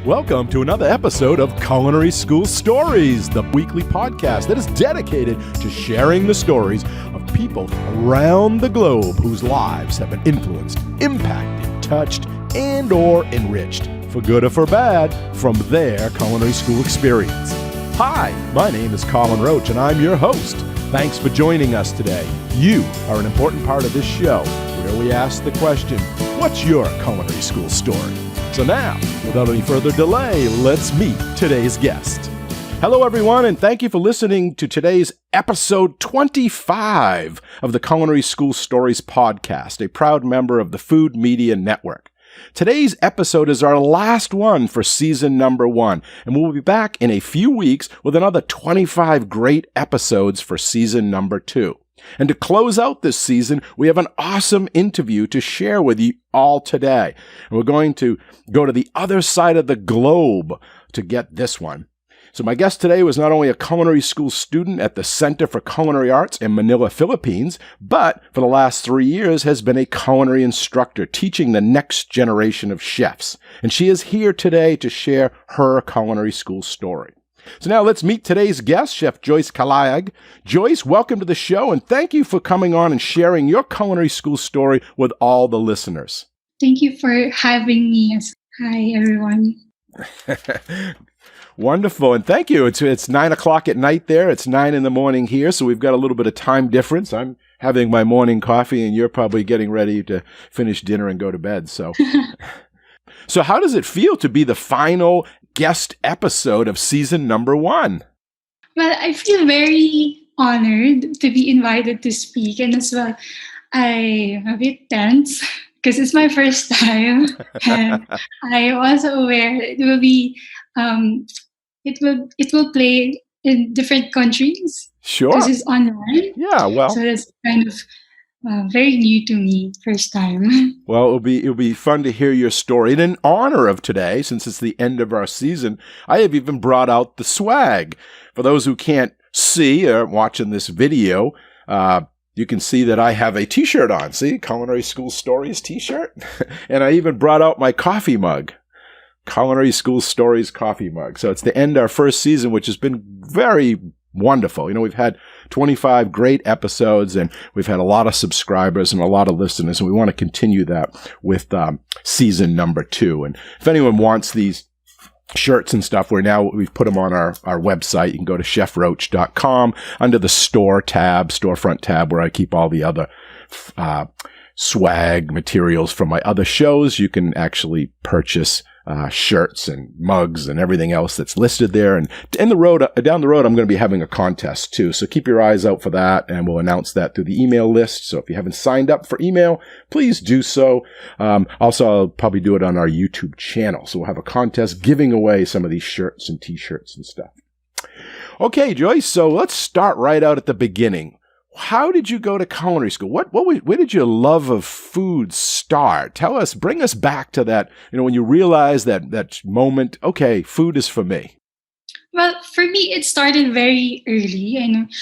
Welcome to another episode of Culinary School Stories, the weekly podcast that is dedicated to sharing the stories of people around the globe whose lives have been influenced, impacted, touched, and or enriched, for good or for bad, from their culinary school experience. Hi, my name is Colin Roach, and I'm your host. Thanks for joining us today. You are an important part of this show, where we ask the question, what's your culinary school story? So now, without any further delay, let's meet today's guest. Hello, everyone, and thank you for listening to today's episode 25 of the Culinary School Stories podcast, a proud member of the Food Media Network. Today's episode is our last one for season number 1, and we'll be back in a few weeks with another 25 great episodes for season number 2. And to close out this season, we have an awesome interview to share with you all today. And we're going to go to the other side of the globe to get this one. So my guest today was not only a culinary school student at the Center for Culinary Arts in Manila, Philippines, but for the last 3 years has been a culinary instructor teaching the next generation of chefs. And she is here today to share her culinary school story. So now let's meet today's guest, Chef Joyce Calayag. Joyce, welcome to the show, and thank you for coming on and sharing your culinary school story with all the listeners. Thank you for having me. Hi, everyone. Wonderful, and thank you. It's 9 o'clock at night there. It's 9 in the morning here, so we've got a little bit of time difference. I'm having my morning coffee, and you're probably getting ready to finish dinner and go to bed. So how does it feel to be the final guest episode of season number 1? Well, I feel very honored to be invited to speak, and as well, I'm a bit tense because it's my first time, and I'm also aware it will be it will play in different countries. Sure, this is online. Yeah, well, so that's kind of very new to me, first time. Well, it'll be fun to hear your story. And in honor of today, since it's the end of our season, I have even brought out the swag. For those who can't see or watching this video, you can see that I have a T-shirt on. See, Culinary School Stories T-shirt. And I even brought out my coffee mug. Culinary School Stories coffee mug. So it's the end of our first season, which has been very wonderful. You know, we've had 25 great episodes, and we've had a lot of subscribers and a lot of listeners, and we want to continue that with season number 2. And if anyone wants these shirts and stuff, we've put them on our website. You can go to chefroach.com under the storefront tab, where I keep all the other swag materials from my other shows. You can actually purchase shirts and mugs and everything else that's listed there. And down the road, I'm going to be having a contest too. So keep your eyes out for that, and we'll announce that through the email list. So if you haven't signed up for email, please do so. Also, I'll probably do it on our YouTube channel. So we'll have a contest giving away some of these shirts and t-shirts and stuff. Okay, Joyce. So let's start right out at the beginning. How did you go to culinary school? Where did your love of food start? Bring us back to that, when you realized that moment, okay, food is for me. Well, for me, it started very early. And,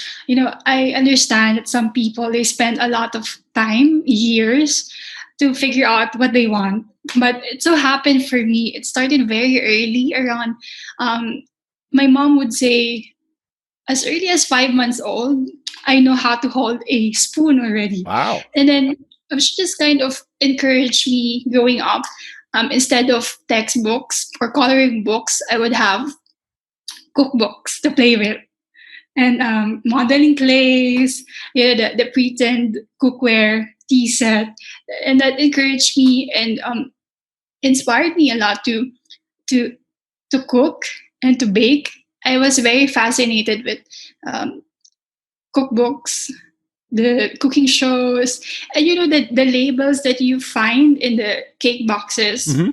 I understand that some people, they spend a lot of time, years, to figure out what they want. But it so happened for me, it started very early around, my mom would say, as early as 5 months old, I know how to hold a spoon already. Wow. And then she just kind of encouraged me growing up. Instead of textbooks or coloring books, I would have cookbooks to play with. And modeling clays, the pretend cookware, tea set. And that encouraged me and inspired me a lot to cook and to bake. I was very fascinated with cookbooks, the cooking shows, and the labels that you find in the cake boxes, mm-hmm.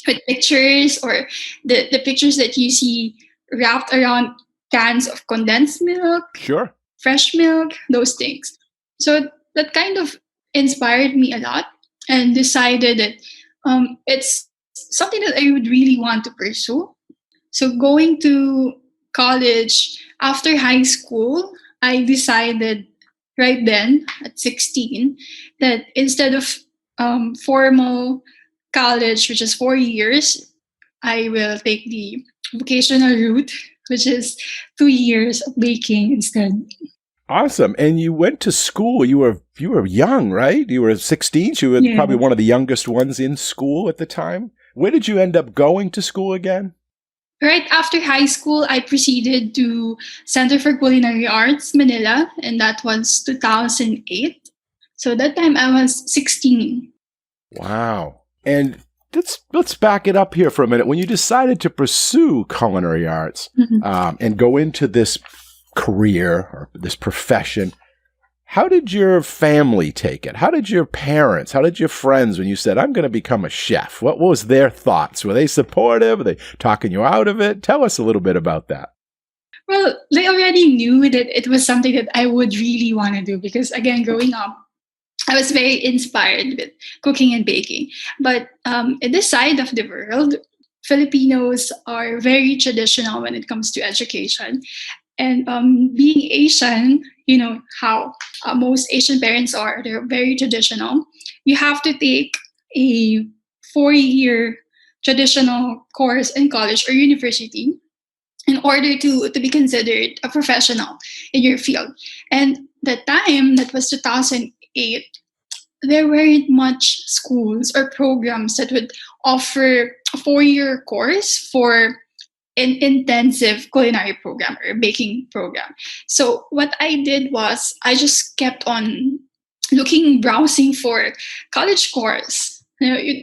with pictures, or the pictures that you see wrapped around cans of condensed milk, sure, fresh milk, those things. So that kind of inspired me a lot, and decided that it's something that I would really want to pursue. So going to college after high school, I decided right then at 16 that instead of formal college, which is 4 years, I will take the vocational route, which is 2 years of baking instead. Awesome. And you went to school. You were young, right? You were 16. You were Yeah. probably one of the youngest ones in school at the time. Where did you end up going to school again? Right after high school, I proceeded to Center for Culinary Arts, Manila, and that was 2008. So that time I was 16. Wow. And let's back it up here for a minute. When you decided to pursue culinary arts and go into this career or this profession, how did your family take it? How did your parents, how did your friends, when you said, I'm going to become a chef, what was their thoughts? Were they supportive? Were they talking you out of it? Tell us a little bit about that. Well, they already knew that it was something that I would really want to do because, again, growing up, I was very inspired with cooking and baking. But in this side of the world, Filipinos are very traditional when it comes to education. And being Asian, you know how most Asian parents are, they're very traditional. You have to take a 4 year traditional course in college or university in order to be considered a professional in your field. And the time, that was 2008, there weren't much schools or programs that would offer a 4 year course for an intensive culinary program or baking program. So what I did was I just kept on browsing for college course.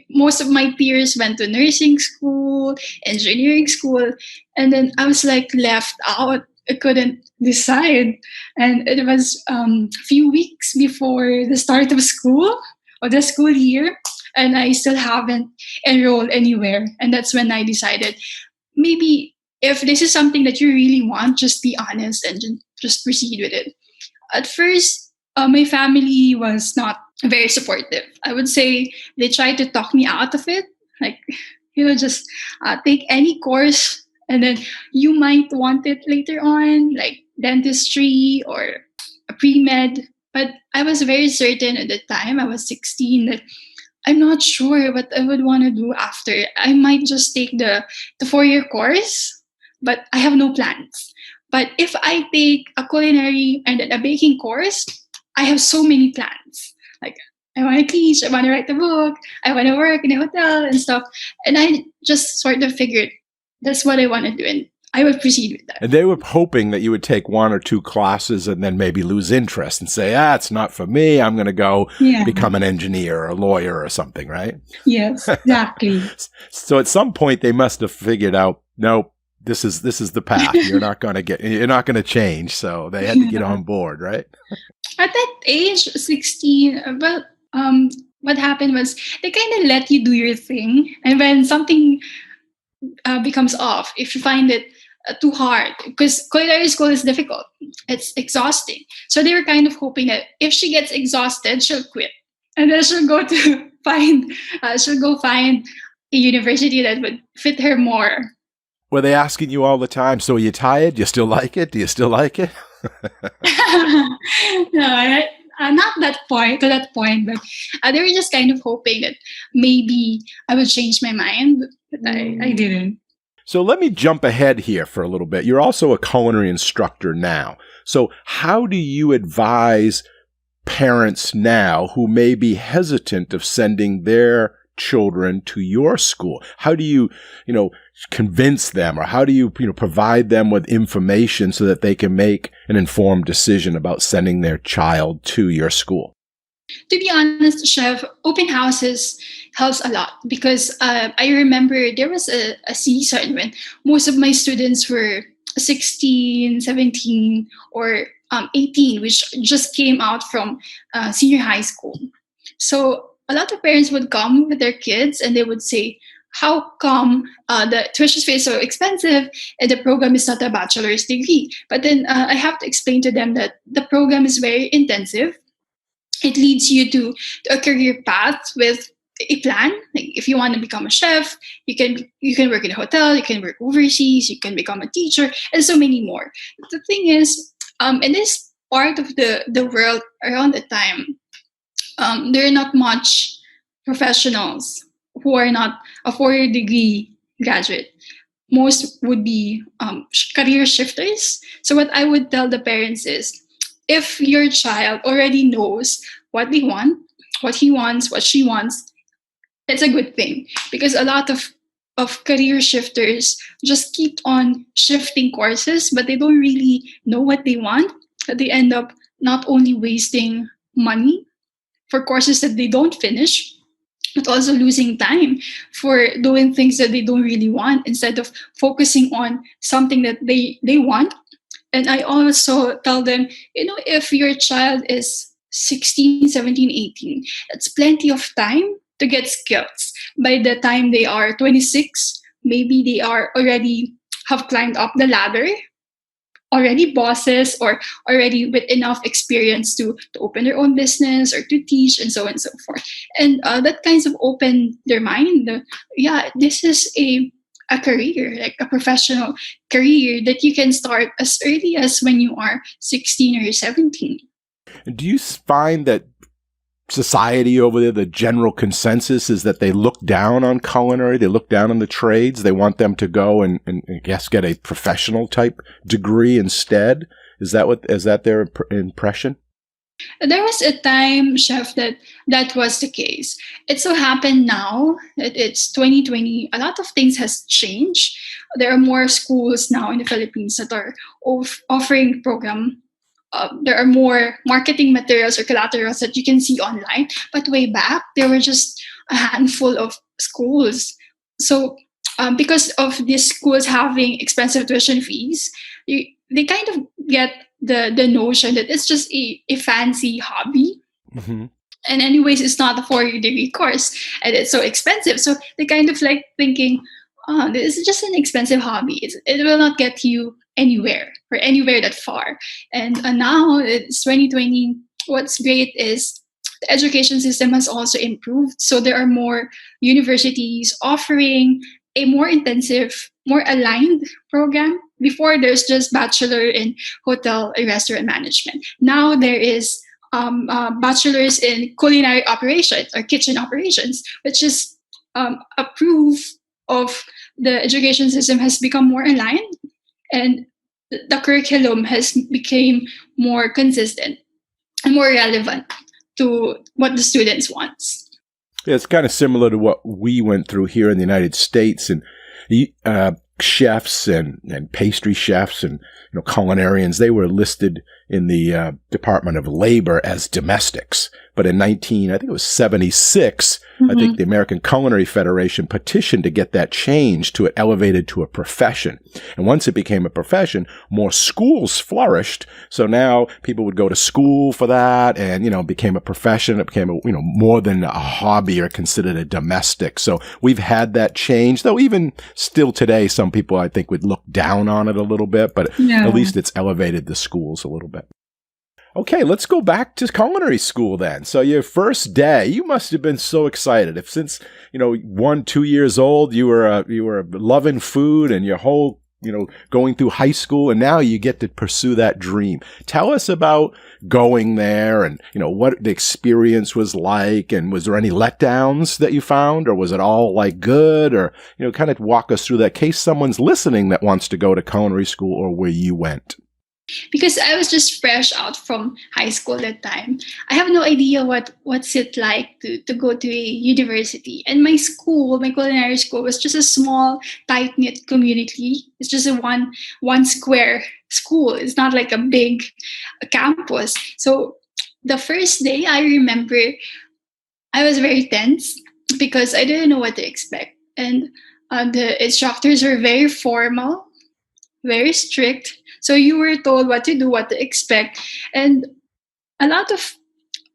Most of my peers went to nursing school, engineering school, and then I was like left out. I couldn't decide, and it was a few weeks before the start of school or the school year, and I still haven't enrolled anywhere. And that's when I decided, maybe if this is something that you really want, just be honest and just proceed with it. At first, my family was not very supportive. I would say they tried to talk me out of it, like, just take any course and then you might want it later on, like dentistry or a pre-med. But I was very certain at the time, I was 16, that I'm not sure what I would want to do after. I might just take the 4 year course, but I have no plans. But if I take a culinary and then a baking course, I have so many plans. Like, I want to teach, I want to write a book, I want to work in a hotel and stuff. And I just sort of figured that's what I want to do, and I would proceed with that. And they were hoping that you would take one or two classes and then maybe lose interest and say, it's not for me. I'm going to go become an engineer or a lawyer or something, right? Yes, exactly. So at some point they must have figured out, no, this is the path. You're not going to change. So they had to get on board, right? At that age, 16, what happened was they kind of let you do your thing. And when something becomes off, if you find it too hard, because culinary school is difficult, it's exhausting. So they were kind of hoping that if she gets exhausted, she'll quit, and then she'll go find a university that would fit her more. Were they asking you all the time, so are you tired? Do you still like it? Do you still like it? No, not to that point, but they were just kind of hoping that maybe I would change my mind, but I didn't. So let me jump ahead here for a little bit. You're also a culinary instructor now. So how do you advise parents now who may be hesitant of sending their children to your school? How do you, convince them, or how do you, provide them with information so that they can make an informed decision about sending their child to your school? To be honest, Chef, open houses helps a lot because I remember there was a season when most of my students were 16, 17, or 18, which just came out from senior high school. So a lot of parents would come with their kids and they would say, how come the tuition fee is so expensive and the program is not a bachelor's degree? But then I have to explain to them that the program is very intensive. It leads you to a career path with a plan. Like if you want to become a chef, you can work in a hotel, you can work overseas, you can become a teacher, and so many more. The thing is, in this part of the world around the time, there are not much professionals who are not a 4 year degree graduate. Most would be career shifters. So what I would tell the parents is, if your child already knows what they want, what he wants, what she wants, it's a good thing, because a lot of career shifters just keep on shifting courses, but they don't really know what they want. They end up not only wasting money for courses that they don't finish, but also losing time for doing things that they don't really want, instead of focusing on something that they want. And I also tell them, if your child is 16, 17, 18, it's plenty of time to get skills. By the time they are 26, maybe they are already have climbed up the ladder, already bosses, or already with enough experience to open their own business or to teach, and so on and so forth. And that kinds of open their mind. Yeah, this is a career, like a professional career that you can start as early as when you are 16 or 17. And do you find that society over there, the general consensus is that they look down on culinary, they look down on the trades, they want them to go and I guess get a professional type degree instead? Is that their impression? There was a time, Chef, that was the case. It so happened now that it's 2020, a lot of things has changed. There are more schools now in the Philippines that are offering program. There are more marketing materials or collaterals that you can see online. But way back, there were just a handful of schools. So because of these schools having expensive tuition fees, they kind of get the notion that it's just a fancy hobby. Mm-hmm. And anyways, it's not a 4-year degree course, and it's so expensive. So they kind of like thinking, oh, this is just an expensive hobby. It will not get you anywhere or anywhere that far. And now it's 2020. What's great is the education system has also improved. So there are more universities offering a more intensive, more aligned program. Before, there's just bachelor in hotel and restaurant management. Now there is bachelor's in culinary operations or kitchen operations, which is a proof of the education system has become more aligned, and the curriculum has become more consistent and more relevant to what the students want. Yeah, it's kind of similar to what we went through here in the United States, and chefs and pastry chefs and culinarians, they were listed in the Department of Labor as domestics. But in I think it was 76, I think the American Culinary Federation petitioned to get that changed to it elevated to a profession. And once it became a profession, more schools flourished. So now people would go to school for that, and it became a profession. It became more than a hobby or considered a domestic. So we've had that change, though even still today, some people I think would look down on it a little bit, but at least it's elevated the schools a little bit. Okay, let's go back to culinary school then. So your first day, you must have been so excited. If since 2 years old, you were loving food, and your whole going through high school, and now you get to pursue that dream. Tell us about going there, and what the experience was like, and was there any letdowns that you found, or was it all like good, or kind of walk us through that in case someone's listening that wants to go to culinary school or where you went. Because I was just fresh out from high school that time. I have no idea what's it like to go to a university. And my school, my culinary school, was just a small, tight-knit community. It's just a one square school. It's not like a big campus. So the first day, I remember I was very tense because I didn't know what to expect. And the instructors were very formal, very strict. So you were told what to do, what to expect. And a lot of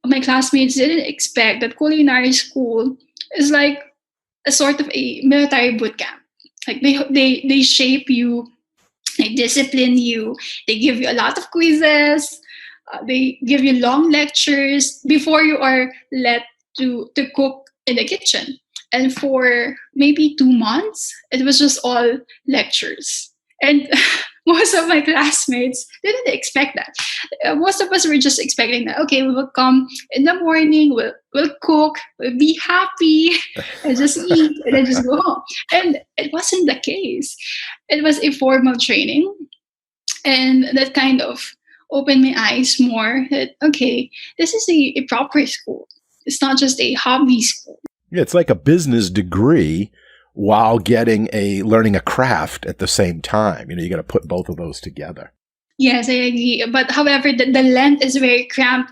my classmates didn't expect that culinary school is like a sort of a military boot camp. Like they shape you, they discipline you, they give you a lot of quizzes, they give you long lectures before you are let to cook in the kitchen. And for maybe 2 months, it was just all lectures. And most of my classmates didn't expect that. Most of us were just expecting that, okay, we will come in the morning, we'll cook, we'll be happy, and just eat, and then just go home. And it wasn't the case. It was a formal training, and that kind of opened my eyes more that, okay, this is a proper school. It's not just a hobby school. Yeah, it's like a business degree while learning a craft at the same time. You got to put both of those together. Yes, I agree. But however, the length is very cramped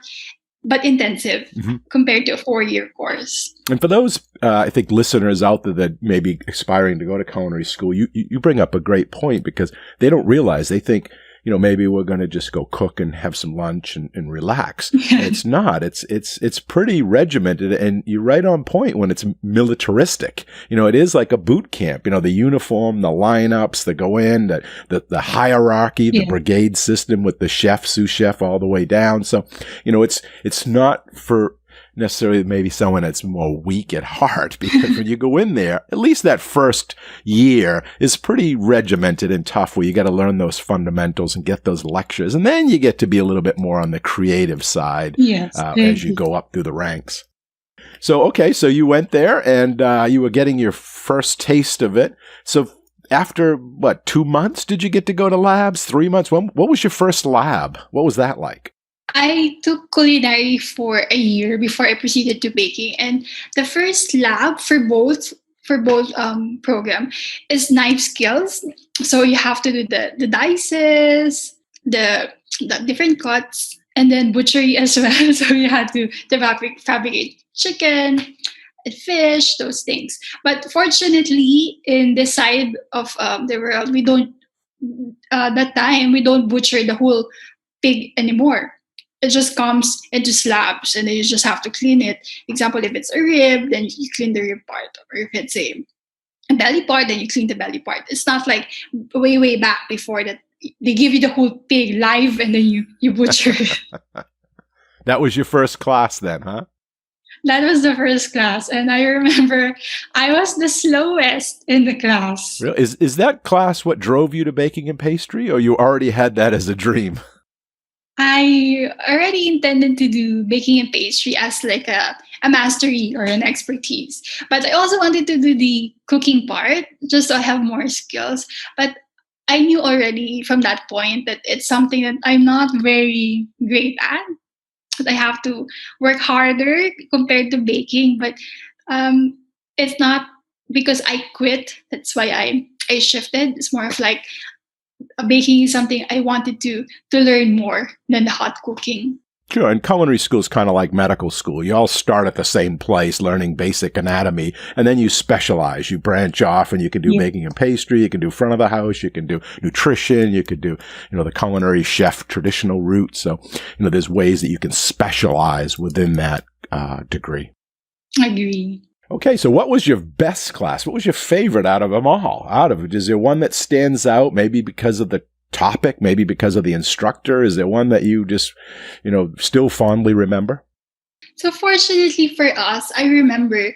but intensive compared to a 4-year course. And for those, I think, listeners out there that may be aspiring to go to culinary school, you bring up a great point, because they don't realize, they think, maybe we're going to just go cook and have some lunch and relax. And it's not. It's pretty regimented, and you're right on point when it's militaristic. It is like a boot camp. The uniform, the lineups that go in, the hierarchy, the brigade system with the chef, sous chef, all the way down. So, it's not for necessarily maybe someone that's more weak at heart, because when you go in there, at least that first year is pretty regimented and tough, where you got to learn those fundamentals and get those lectures, and then you get to be a little bit more on the creative side as you go up through the ranks. So you went there, and you were getting your first taste of it. So after 2 months did you get to go to labs? 3 months? What was your first lab? What was that like? I took culinary for a year before I proceeded to baking, and the first lab for both program is knife skills. So you have to do the dices, the different cuts, and then butchery as well. So you had to fabricate chicken, fish, those things. But fortunately, in this side of the world, we don't that time we don't butcher the whole pig anymore. It just comes into slabs, and then you just have to clean it. Example, if it's a rib, then you clean the rib part. Or if it's a belly part, then you clean the belly part. It's not like way back before that they give you the whole pig live and then you butcher it. That was your first class then, huh? That was the first class. And I remember I was the slowest in the class. Really? Is that class what drove you to baking and pastry, or you already had that as a dream? I already intended to do baking and pastry as like a mastery or an expertise. But I also wanted to do the cooking part just so I have more skills. But I knew already from that point that it's something that I'm not very great at. That I have to work harder compared to baking. But it's not because I quit. That's why I shifted. It's more of like baking is something I wanted to learn more than the hot cooking. Sure, and culinary school is kind of like medical school. You all start at the same place, learning basic anatomy, and then you specialize. You branch off, and you can do baking and pastry, you can do front of the house, you can do nutrition, you could do, the culinary chef traditional route. So, there's ways that you can specialize within that degree. I agree. Okay, so what was your best class? What was your favorite out of them all? Is there one that stands out, maybe because of the topic, maybe because of the instructor? Is there one that you just, still fondly remember? So fortunately for us, I remember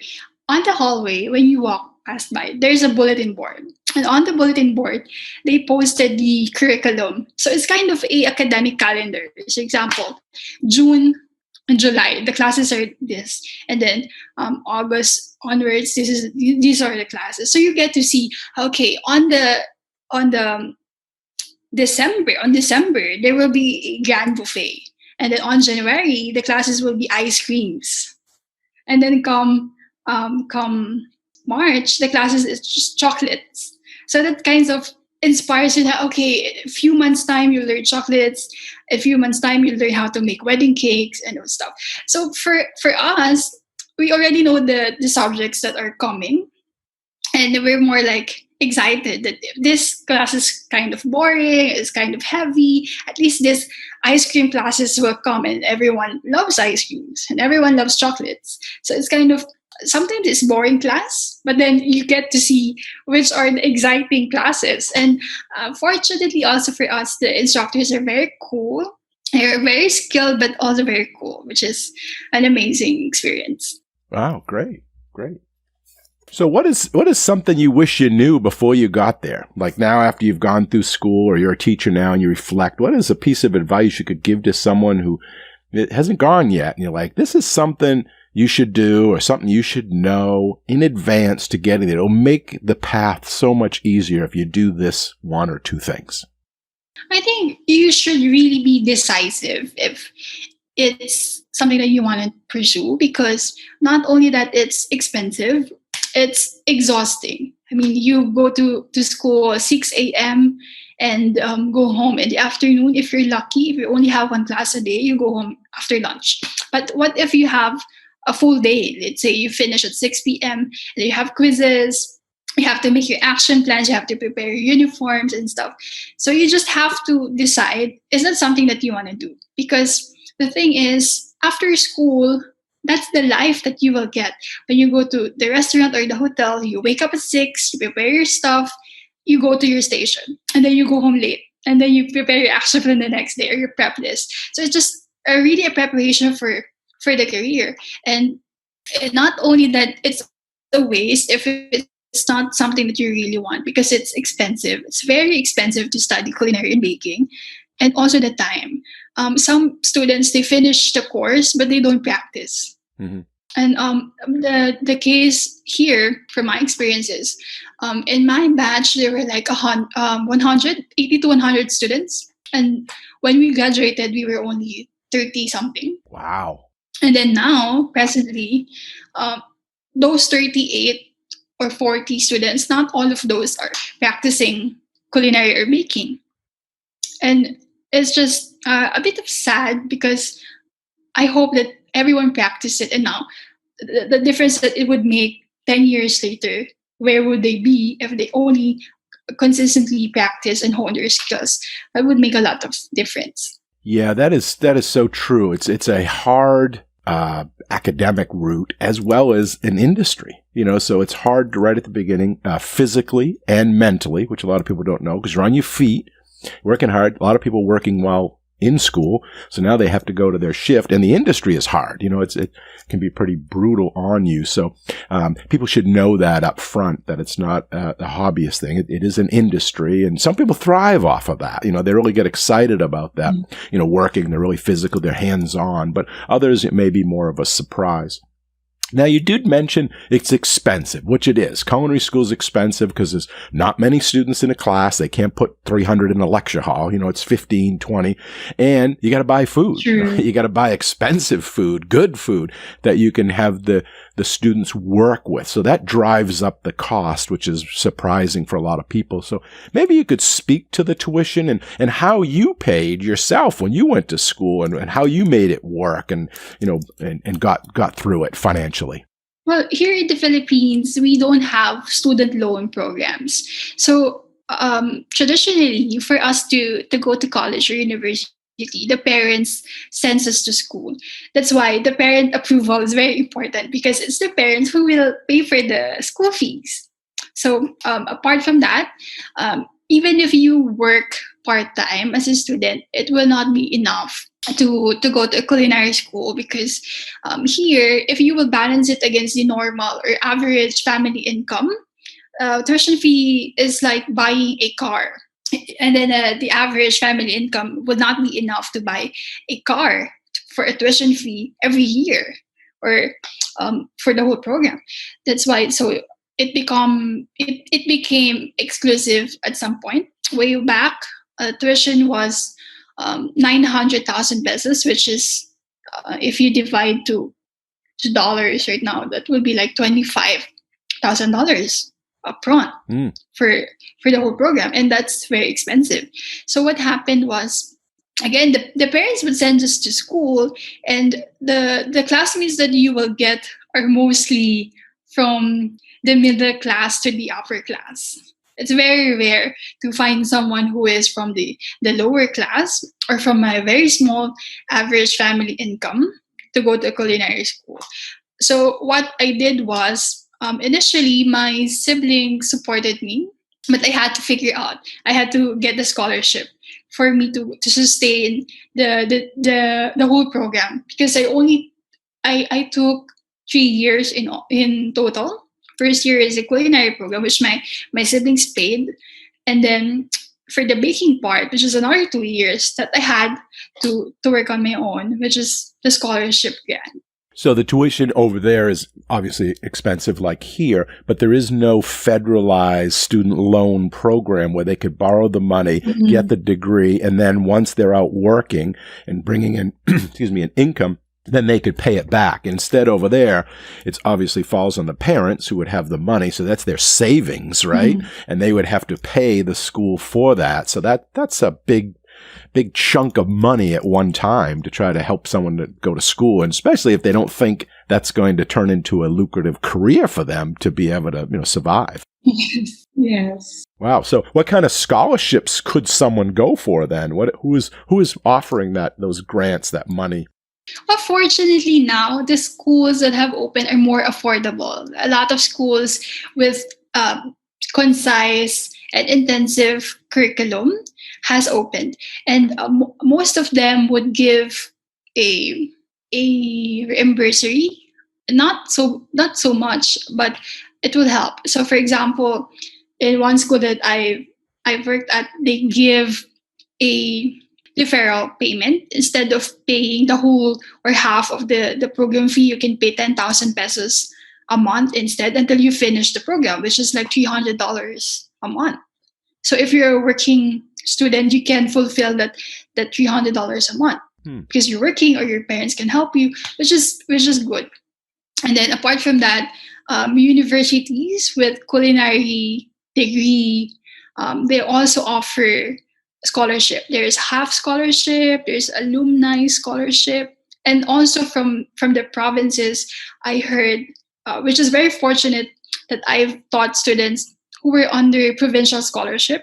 on the hallway when you walk past by, there's a bulletin board. And on the bulletin board, they posted the curriculum. So it's kind of a academic calendar. For example, June and July, the classes are this, and then August onwards, these are the classes. So you get to see, okay, on December there will be a grand buffet, and then on January the classes will be ice creams, and then come March the classes is just chocolates. So that kinds of inspires you that, okay, a few months time you learn chocolates, a few months time you learn how to make wedding cakes and those stuff. So for us, we already know the subjects that are coming, and we're more like excited that if this class is kind of boring, it's kind of heavy, at least this ice cream classes will come, and everyone loves ice creams and everyone loves chocolates. So it's kind of, sometimes it's boring class, but then you get to see which are the exciting classes. And fortunately also for us, the instructors are very cool. They're very skilled, but also very cool, which is an amazing experience. Wow, great. So what is something you wish you knew before you got there? Like now after you've gone through school or you're a teacher now and you reflect, what is a piece of advice you could give to someone who it hasn't gone yet? And you're like, this is something you should do or something you should know in advance to getting there. It'll make the path so much easier if you do this one or two things. I think you should really be decisive if it's something that you want to pursue, because not only that it's expensive, it's exhausting. I mean, you go to school 6 a.m. and go home in the afternoon. If you're lucky, if you only have one class a day, you go home after lunch. But what if you have a full day? Let's say you finish at 6 p.m. and you have quizzes, you have to make your action plans, you have to prepare your uniforms and stuff. So you just have to decide, is that something that you want to do? Because the thing is, after school, that's the life that you will get. When you go to the restaurant or the hotel, you wake up at 6, you prepare your stuff, you go to your station, and then you go home late. And then you prepare your action plan the next day or your prep list. So it's just really a preparation for the career. And not only that, it's a waste if it's not something that you really want, because it's expensive. It's very expensive to study culinary and baking, and also the time. Some students, they finish the course but they don't practice. Mm-hmm. And the case here, from my experiences, in my batch there were like 180 to 100 students, and when we graduated we were only 30 something. Wow. And then now, presently, those 38 or 40 students, not all of those are practicing culinary or baking. And it's just a bit of sad, because I hope that everyone practiced it. And now, the difference that it would make 10 years later, where would they be if they only consistently practice and hone their skills? That would make a lot of difference. Yeah, that is so true. It's a hard academic route as well as an industry, so it's hard right at the beginning, physically and mentally, which a lot of people don't know, because you're on your feet, working hard. A lot of people working while in school, so now they have to go to their shift, and the industry is hard. It can be pretty brutal on you. So people should know that up front, that it's not a hobbyist thing. It is an industry, and some people thrive off of that. They really get excited about that. Working, they're really physical, they're hands-on, but others, it may be more of a surprise. Now, you did mention it's expensive, which it is. Culinary school is expensive because there's not many students in a class. They can't put 300 in a lecture hall. It's 15, 20. And you got to buy food. True. You got to buy expensive food, good food that you can have the students work with. So that drives up the cost, which is surprising for a lot of people. So maybe you could speak to the tuition and how you paid yourself when you went to school, and how you made it work and got through it financially. Well, here in the Philippines, we don't have student loan programs. So traditionally, for us to go to college or university, the parents sends us to school. That's why the parent approval is very important, because it's the parents who will pay for the school fees. So apart from that, even if you work part-time as a student, it will not be enough to go to a culinary school, because here, if you will balance it against the normal or average family income, tuition fee is like buying a car. And then the average family income would not be enough to buy a car for a tuition fee every year, or for the whole program. That's why it became exclusive at some point. Way back, tuition was 900,000 pesos, which is, if you divide to dollars right now, that would be like $25,000 upfront for the whole program, and that's very expensive. So what happened was, again, the parents would send us to school, and the classmates that you will get are mostly from the middle class to the upper class. It's very rare to find someone who is from the lower class or from a very small average family income to go to a culinary school. So what I did was, initially my siblings supported me, but I had to figure out, I had to get the scholarship for me to sustain the whole program, because I took 3 years in total First year is a culinary program, which my siblings paid, and then for the baking part, which is another 2 years that I had to work on my own, which is the scholarship grant. So the tuition over there is obviously expensive like here, but there is no federalized student loan program where they could borrow the money, get the degree, and then once they're out working and bringing in, an income, then they could pay it back. Instead over there, it's obviously falls on the parents who would have the money. So that's their savings, right? And they would have to pay the school for that. So that's a big chunk of money at one time to try to help someone to go to school. And especially if they don't think that's going to turn into a lucrative career for them to be able to, survive. Yes. Wow. So what kind of scholarships could someone go for then? Who is offering those grants, that money? Well, fortunately now, the schools that have opened are more affordable. A lot of schools with concise and intensive curriculum has opened, and most of them would give a reimbursement, not so much, but it will help. So, for example, in one school that I worked at, they give a deferral payment. Instead of paying the whole or half of the program fee, you can pay 10,000 pesos a month instead until you finish the program, which is like $300 a month. So if you're a working student, you can fulfill that $300 a month because you're working or your parents can help you, which is good. And then apart from that, universities with culinary degree, they also offer scholarship. There's half scholarship, there's alumni scholarship, and also from the provinces, I heard, which is very fortunate, that I've taught students who were under provincial scholarship.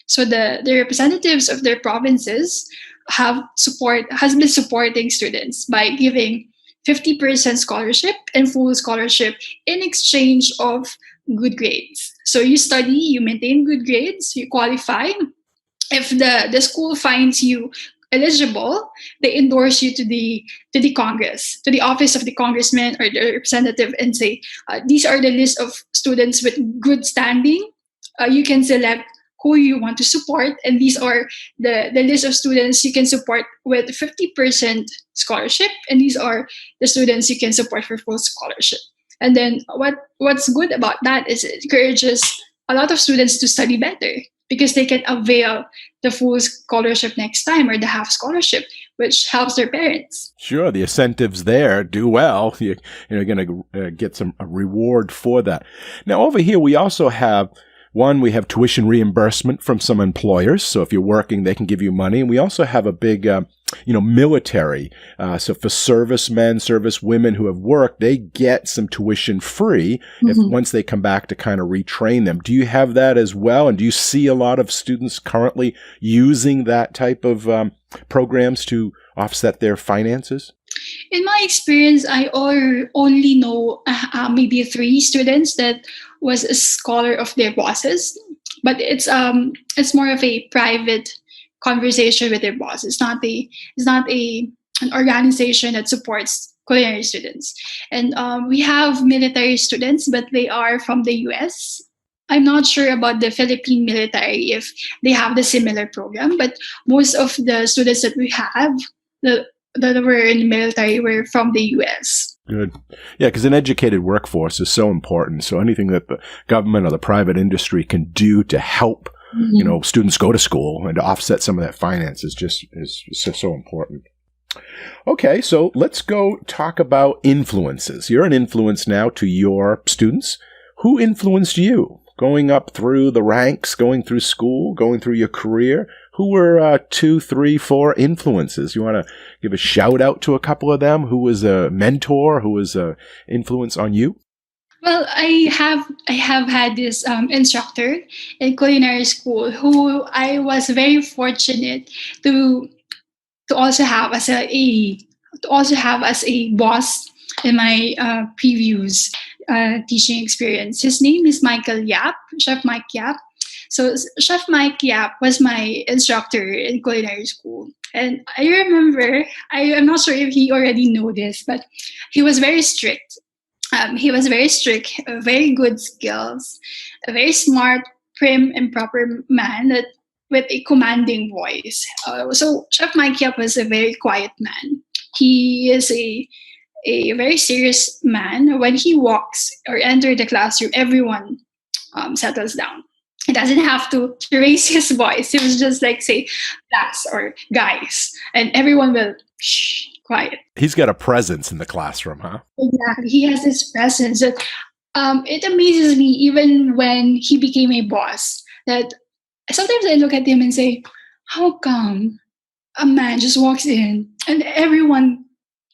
So the representatives of their provinces has been supporting students by giving 50% scholarship and full scholarship in exchange of good grades. So you study, you maintain good grades, you qualify. If the school finds you eligible, they endorse you to the Congress, to the office of the congressman or the representative, and say, these are the list of students with good standing. You can select who you want to support, and these are the list of students you can support with 50% scholarship, and these are the students you can support for full scholarship. And then what's good about that is it encourages a lot of students to study better, because they can avail the full scholarship next time or the half scholarship, which helps their parents. Sure, the incentives there. Do well, you're going to get a reward for that. Now, over here, we also have we have tuition reimbursement from some employers. So if you're working, they can give you money. And we also have a big, military. So for servicemen, servicewomen who have worked, they get some tuition free once they come back to kind of retrain them. Do you have that as well? And do you see a lot of students currently using that type of programs to offset their finances? In my experience, I only know maybe 3 students that was a scholar of their bosses, but it's more of a private conversation with their boss. It's not an organization that supports culinary students. And we have military students, but they are from the US. I'm not sure about the Philippine military if they have the similar program, but most of the students that we have that were in the military were from the US. Good. Yeah, because an educated workforce is so important. So anything that the government or the private industry can do to help, students go to school and to offset some of that finance is so important. Okay, so let's go talk about influences. You're an influence now to your students. Who influenced you? Going up through the ranks, going through school, going through your career? Who were 2, 3, 4 influences? You want to give a shout out to a couple of them? Who was a mentor? Who was an influence on you? Well, I have had this instructor in culinary school who I was very fortunate to also have as a boss in my previous teaching experience. His name is Michael Yap, Chef Mike Yap. So Chef Mike Yap was my instructor in culinary school. And I remember, I'm not sure if he already knew this, but he was very strict. He was very strict, very good skills, a very smart, prim, and proper man that with a commanding voice. So Chef Mike Yap was a very quiet man. He is a very serious man. When he walks or enter the classroom, everyone settles down. He doesn't have to raise his voice. He was just like say, class or guys, and everyone will shh, quiet. He's got a presence in the classroom, huh? Exactly. He has this presence that it amazes me even when he became a boss. That sometimes I look at him and say, how come a man just walks in and everyone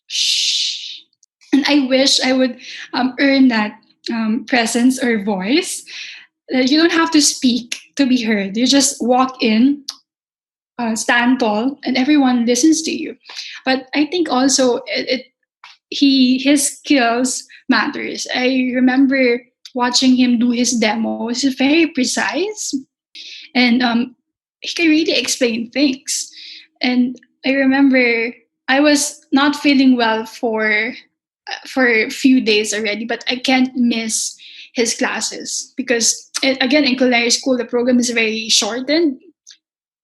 shh? And I wish I would earn that presence or voice. You don't have to speak to be heard. You just walk in, stand tall, and everyone listens to you. But I think also his skills matters. I remember watching him do his demos. He's very precise, and he can really explain things. And I remember I was not feeling well for a few days already, but I can't miss his classes because again in culinary school the program is very shortened,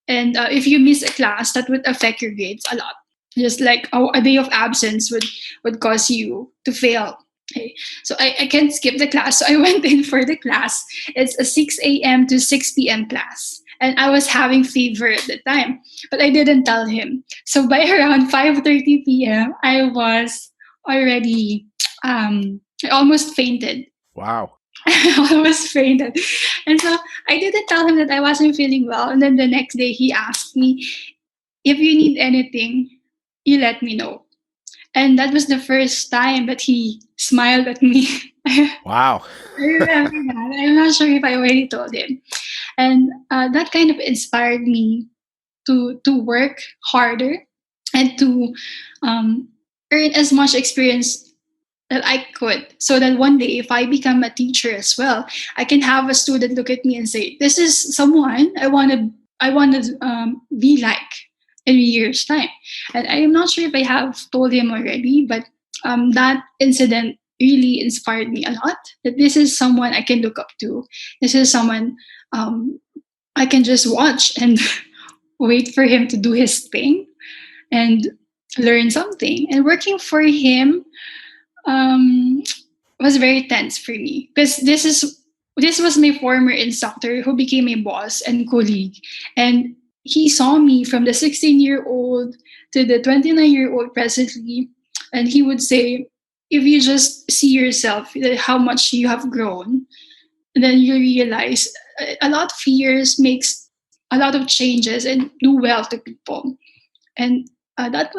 and if you miss a class that would affect your grades a lot. Just like a day of absence would cause you to fail. Okay. So I can't skip the class. So I went in for the class. It's a 6 a.m. to 6 p.m. class. And I was having fever at the time, but I didn't tell him. So by around 5:30 p.m., I was already, I almost fainted. Wow. I almost fainted. And so I didn't tell him that I wasn't feeling well. And then the next day he asked me, if you need anything, you let me know. And that was the first time that he smiled at me. Wow. I remember that. I'm not sure if I already told him. And that kind of inspired me to work harder and to earn as much experience that I could, so that one day if I become a teacher as well, I can have a student look at me and say, this is someone I want to be like in a year's time. And I am not sure if I have told him already, but that incident really inspired me a lot, that this is someone I can look up to. This is someone I can just watch and wait for him to do his thing and learn something. And working for him was very tense for me because this was my former instructor who became a boss and colleague, and he saw me from the 16-year-old to the 29-year-old presently, and he would say, if you just see yourself how much you have grown, then you realize a lot of years makes a lot of changes and do well to people. And that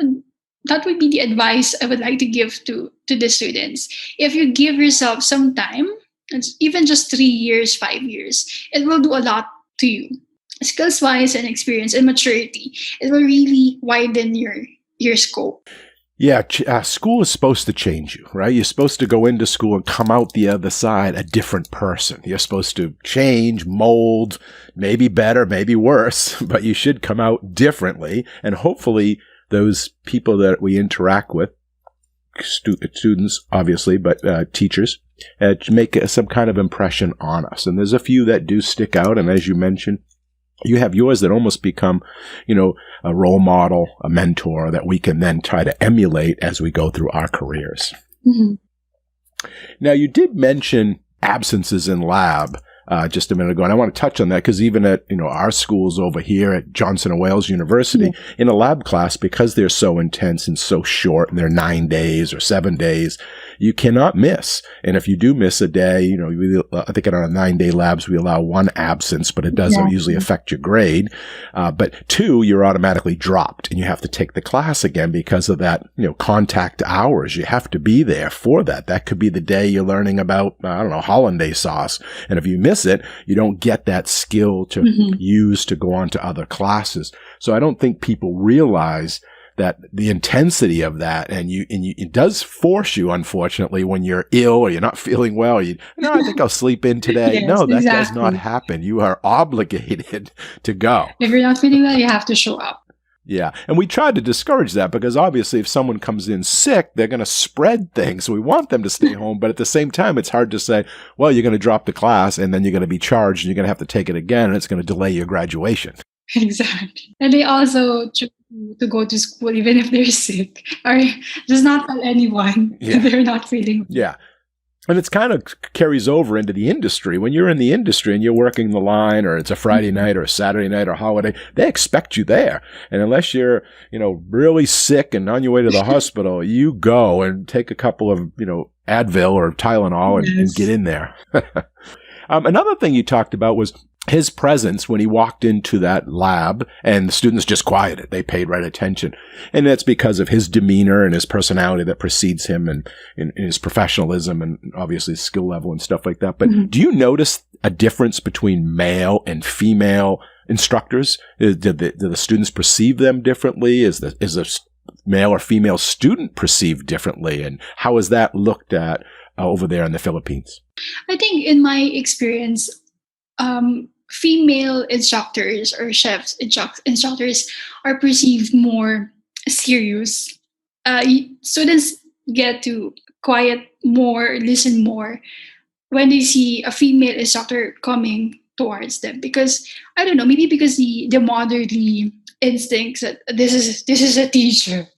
would be the advice I would like to give to the students. If you give yourself some time, it's even just 3 years, 5 years, it will do a lot to you. Skills wise and experience and maturity, it will really widen your scope. Yeah, school is supposed to change you, right? You're supposed to go into school and come out the other side a different person. You're supposed to change, mold, maybe better, maybe worse, but you should come out differently. And hopefully those people that we interact with, students, obviously, but teachers, make some kind of impression on us. And there's a few that do stick out. And as you mentioned, you have yours that almost become, a role model, a mentor that we can then try to emulate as we go through our careers. Mm-hmm. Now, you did mention absences in lab just a minute ago, and I want to touch on that because even at our schools over here at Johnson & Wales University, in a lab class, because they're so intense and so short, and they're 9 days or 7 days, you cannot miss. And if you do miss a day, I think in our 9-day labs we allow 1 absence, but it doesn't usually affect your grade. But 2, you're automatically dropped, and you have to take the class again because of that. Contact hours. You have to be there for that. That could be the day you're learning about hollandaise sauce, and if you miss it, you don't get that skill to use to go on to other classes. So I don't think people realize that the intensity of that, and it does force you, unfortunately, when you're ill or you're not feeling well. I think I'll sleep in today. Yes, no, that exactly. does not happen. You are obligated to go. If you're not feeling well, you have to show up. Yeah. And we try to discourage that because obviously if someone comes in sick, they're going to spread things. So we want them to stay home. But at the same time, it's hard to say, well, you're going to drop the class and then you're going to be charged and you're going to have to take it again and it's going to delay your graduation. Exactly. And they also choose to go to school even if they're sick, or just not tell anyone if they're not feeling. Yeah. And it's kind of carries over into the industry. When you're in the industry and you're working the line, or it's a Friday night or a Saturday night or holiday, they expect you there. And unless you're, really sick and on your way to the hospital, you go and take a couple of, Advil or Tylenol and get in there. Another thing you talked about was his presence when he walked into that lab, and the students just quieted. They paid right attention. And that's because of his demeanor and his personality that precedes him and his professionalism and obviously skill level and stuff like that. But do you notice a difference between male and female instructors? Do the students perceive them differently? Is a male or female student perceived differently? And how is that looked at over there in the Philippines? I think in my experience, female instructors or chefs instructors are perceived more serious. Students get to quiet more, listen more when they see a female instructor coming towards them, because I don't know, maybe because the motherly instincts that this is a teacher,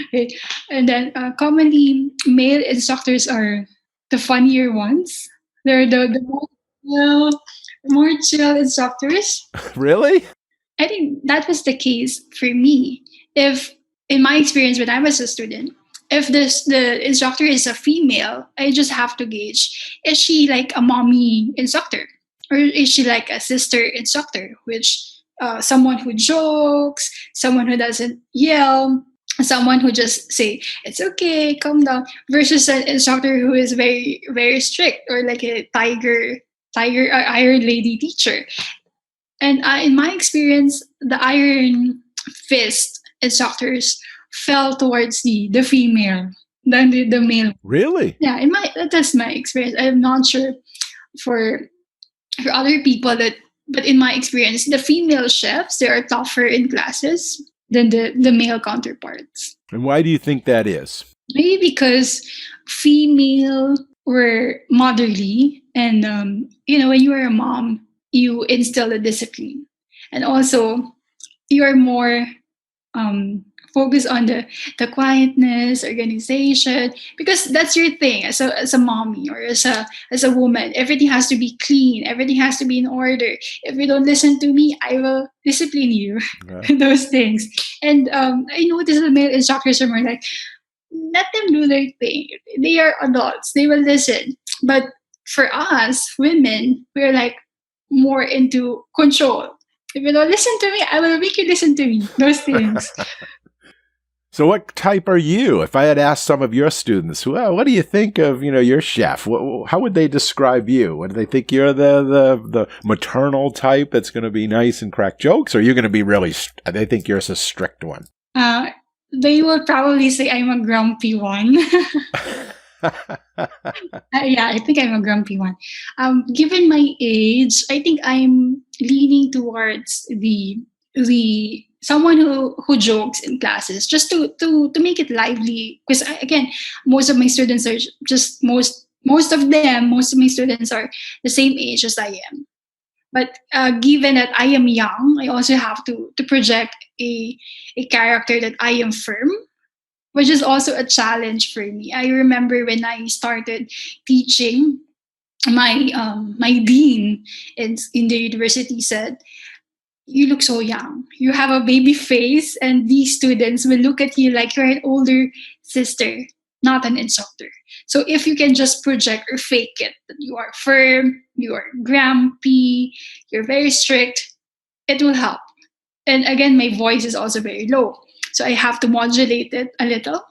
okay? And then commonly male instructors are the funnier ones. They're the more chill instructors. Really? I think that was the case for me. If in my experience when I was a student, if the instructor is a female, I just have to gauge, is she like a mommy instructor, or is she like a sister instructor, which someone who jokes, someone who doesn't yell, someone who just say it's okay, calm down, versus an instructor who is very very strict, or like a iron lady teacher. And in my experience, the iron fist instructors fell towards the female than the male. Really? Yeah, that's my experience. I'm not sure for other people but in my experience, the female chefs, they are tougher in classes than the male counterparts. And why do you think that is? Maybe because female were motherly, and when you are a mom, you instill a discipline, and also you are more focused on the quietness, organization, because that's your thing as a mommy, or as a woman. Everything has to be clean, everything has to be in order. If you don't listen to me, I will discipline you. Those things. And I noticed the male instructors are more like, let them do their thing. They are adults, they will listen. But for us women, we're like more into control. If you don't listen to me, I will make you listen to me. Those things. So what type are you? If I had asked some of your students, well, what do you think of, your chef? How would they describe you? Would they think you're the maternal type that's going to be nice and crack jokes? Or are you going to be really, they think you're a strict one? They will probably say I'm a grumpy one. Yeah, I think I'm a grumpy one. Given my age, I think I'm leaning towards the someone who jokes in classes, just to make it lively. Because again, most of my students are just most of my students are the same age as I am. But given that I am young, I also have to project a character that I am firm, which is also a challenge for me. I remember when I started teaching, my dean in the university said, "You look so young. You have a baby face, and these students will look at you like you're an older sister, not an instructor. So if you can just project or fake it, that you are firm, you are grumpy, you're very strict, it will help." And again, my voice is also very low. So I have to modulate it a little,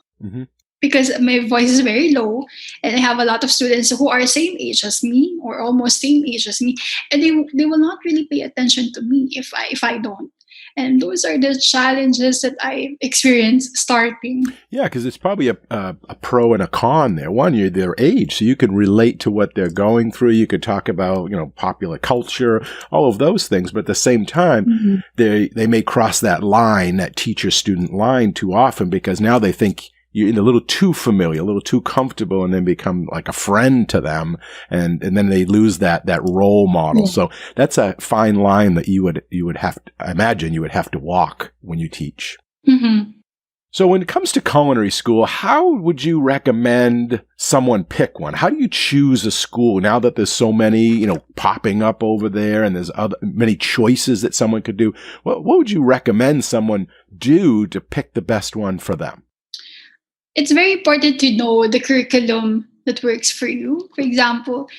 because my voice is very low, and I have a lot of students who are same age as me or almost same age as me, and they will not really pay attention to me if I don't. And those are the challenges that I experienced starting. Yeah, because it's probably a pro and a con there. One, you're their age, so you can relate to what they're going through. You could talk about, popular culture, all of those things. But at the same time, they may cross that line, that teacher-student line too often, because now they think you're a little too familiar, a little too comfortable, and then become like a friend to them. And then they lose that role model. Yeah. So that's a fine line that you would have to, I imagine you would have to walk when you teach. Mm-hmm. So when it comes to culinary school, how would you recommend someone pick one? How do you choose a school now that there's so many, popping up over there and there's many choices that someone could do? What would you recommend someone do to pick the best one for them? It's very important to know the curriculum that works for you. For example,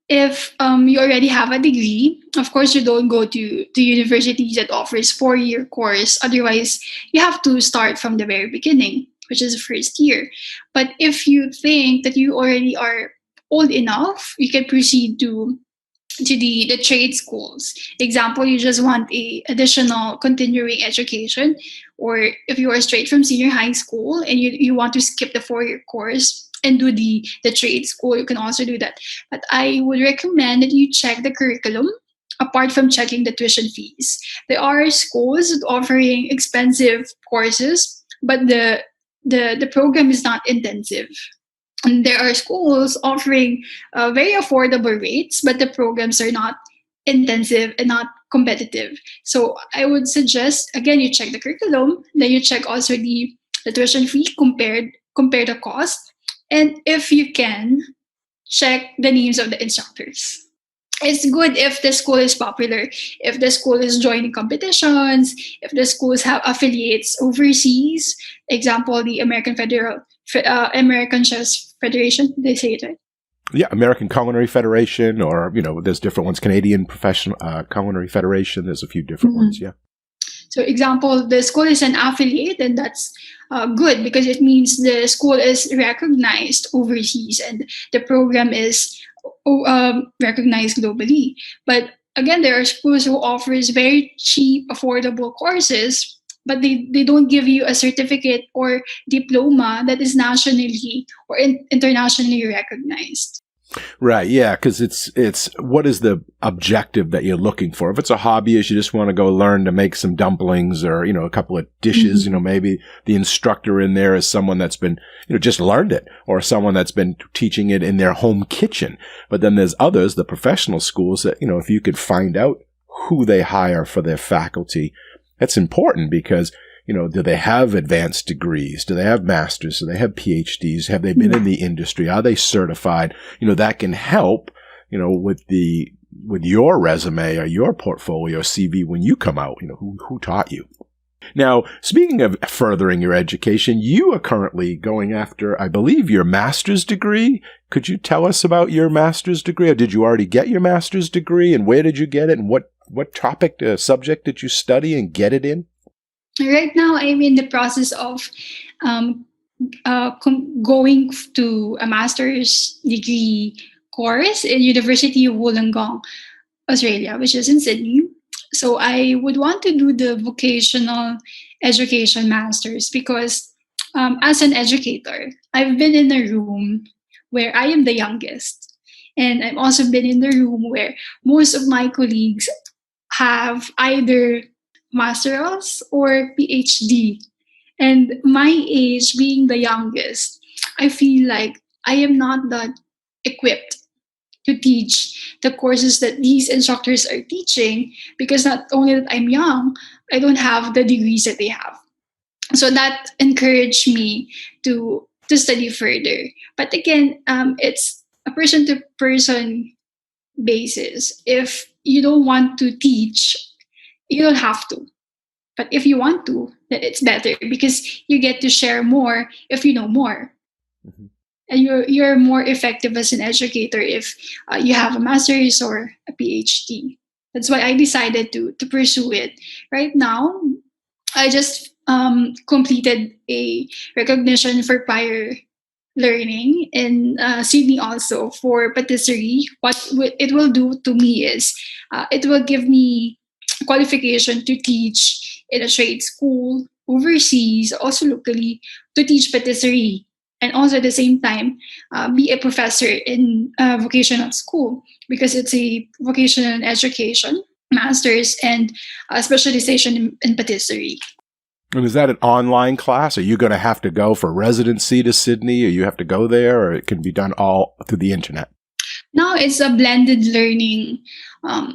if you already have a degree, of course, you don't go to universities that offers 4-year course. Otherwise, you have to start from the very beginning, which is the first year. But if you think that you already are old enough, you can proceed to the trade schools. Example, you just want a additional continuing education, or if you are straight from senior high school and you want to skip the 4-year course and do the trade school, you can also do that. But I would recommend that you check the curriculum apart from checking the tuition fees. There are schools offering expensive courses, but the program is not intensive. And there are schools offering very affordable rates, but the programs are not intensive and not competitive. So I would suggest, again, you check the curriculum, then you check also the tuition fee, compare the cost, and if you can, check the names of the instructors. It's good if the school is popular, if the school is joining competitions, if the schools have affiliates overseas. Example, the American Chefs Federation, they say it right? Yeah, American Culinary Federation, or, there's different ones. Canadian Professional Culinary Federation, there's a few different ones, yeah. So example, the school is an affiliate, and that's good because it means the school is recognized overseas and the program is recognized globally. But again, there are schools who offers very cheap, affordable courses, but they don't give you a certificate or diploma that is nationally or internationally recognized. Right, yeah, because it's what is the objective that you're looking for? If it's a hobbyist, you just want to go learn to make some dumplings or, a couple of dishes, maybe the instructor in there is someone that's been, just learned it, or someone that's been teaching it in their home kitchen. But then there's others, the professional schools that, if you could find out who they hire for their faculty, that's important because do they have advanced degrees? Do they have masters? Do they have PhDs? Have they been in the industry? Are they certified? That can help, with your resume or your portfolio CV when you come out, who taught you. Now, speaking of furthering your education, you are currently going after, I believe, your master's degree. Could you tell us about your master's degree, or did you already get your master's degree, and where did you get it, and what topic, subject did you study and get it in? Right now, I'm in the process of going to a master's degree course in University of Wollongong, Australia, which is in Sydney. So I would want to do the vocational education master's because as an educator, I've been in a room where I am the youngest. And I've also been in the room where most of my colleagues have either master's or PhD. And my age being the youngest, I feel like I am not that equipped to teach the courses that these instructors are teaching because not only that I'm young, I don't have the degrees that they have. So that encouraged me to study further. But again, it's a person to person basis. If you don't want to teach, you don't have to. But if you want to, then it's better because you get to share more if you know more. Mm-hmm. And you're more effective as an educator if you have a master's or a PhD. That's why I decided to pursue it. Right now, I just completed a recognition for prior learning in Sydney also for patisserie. What it will do to me is it will give me qualification to teach in a trade school, overseas, also locally, to teach patisserie. And also at the same time, be a professor in vocational school because it's a vocational education, master's, and specialization in patisserie. And is that an online class? Are you going to have to go for residency to Sydney, or you have to go there, or it can be done all through the internet? Now it's a blended learning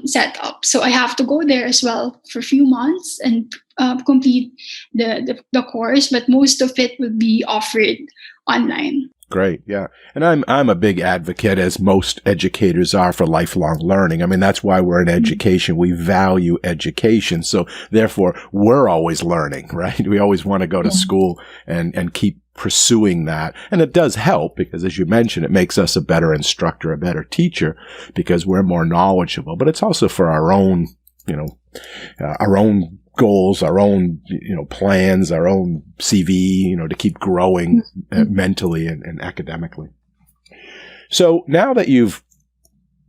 setup. So I have to go there as well for a few months and complete the course, but most of it will be offered online. Great, yeah. And I'm a big advocate, as most educators are, for lifelong learning. I mean, that's why we're in education. We value education. So therefore, we're always learning, right? We always want to go to school and keep pursuing that. And it does help because, as you mentioned, it makes us a better instructor, a better teacher, because we're more knowledgeable. But it's also for our own, our own goals, our own, plans, our own CV, to keep growing mentally and academically. So now that you've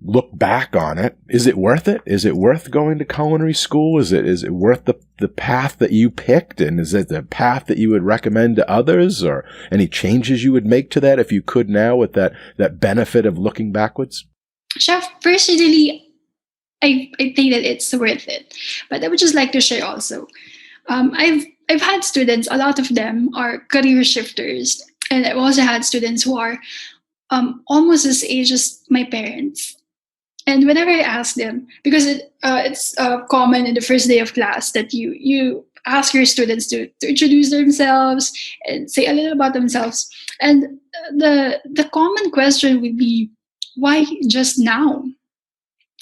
looked back on it, is it worth it? Is it worth going to culinary school? Is it worth the path that you picked? And is it the path that you would recommend to others, or any changes you would make to that if you could now, with that benefit of looking backwards? Chef, personally, I think that it's worth it. But I would just like to share also. I've had students, a lot of them are career shifters. And I've also had students who are almost as age as my parents. And whenever I ask them, because it's common in the first day of class that you ask your students to introduce themselves and say a little about themselves. And the common question would be, why just now?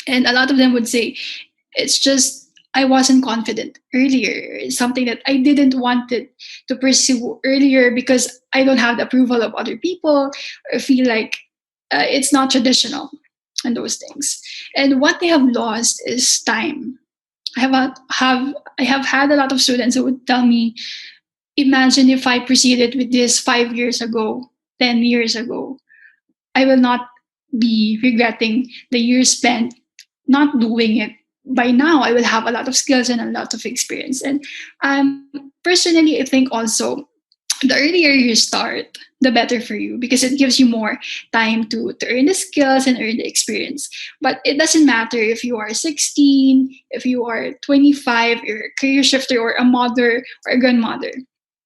And a lot of them would say, it's just I wasn't confident earlier. It's something that I didn't want to pursue earlier because I don't have the approval of other people, or feel like it's not traditional and those things. And what they have lost is time. I have had a lot of students who would tell me, imagine if I proceeded with this 5 years ago, 10 years ago, I will not be regretting the years spent not doing it. By now, I will have a lot of skills and a lot of experience. And personally, I think also the earlier you start, the better for you, because it gives you more time to earn the skills and earn the experience. But it doesn't matter if you are 16, if you are 25, you're a career shifter or a mother or a grandmother.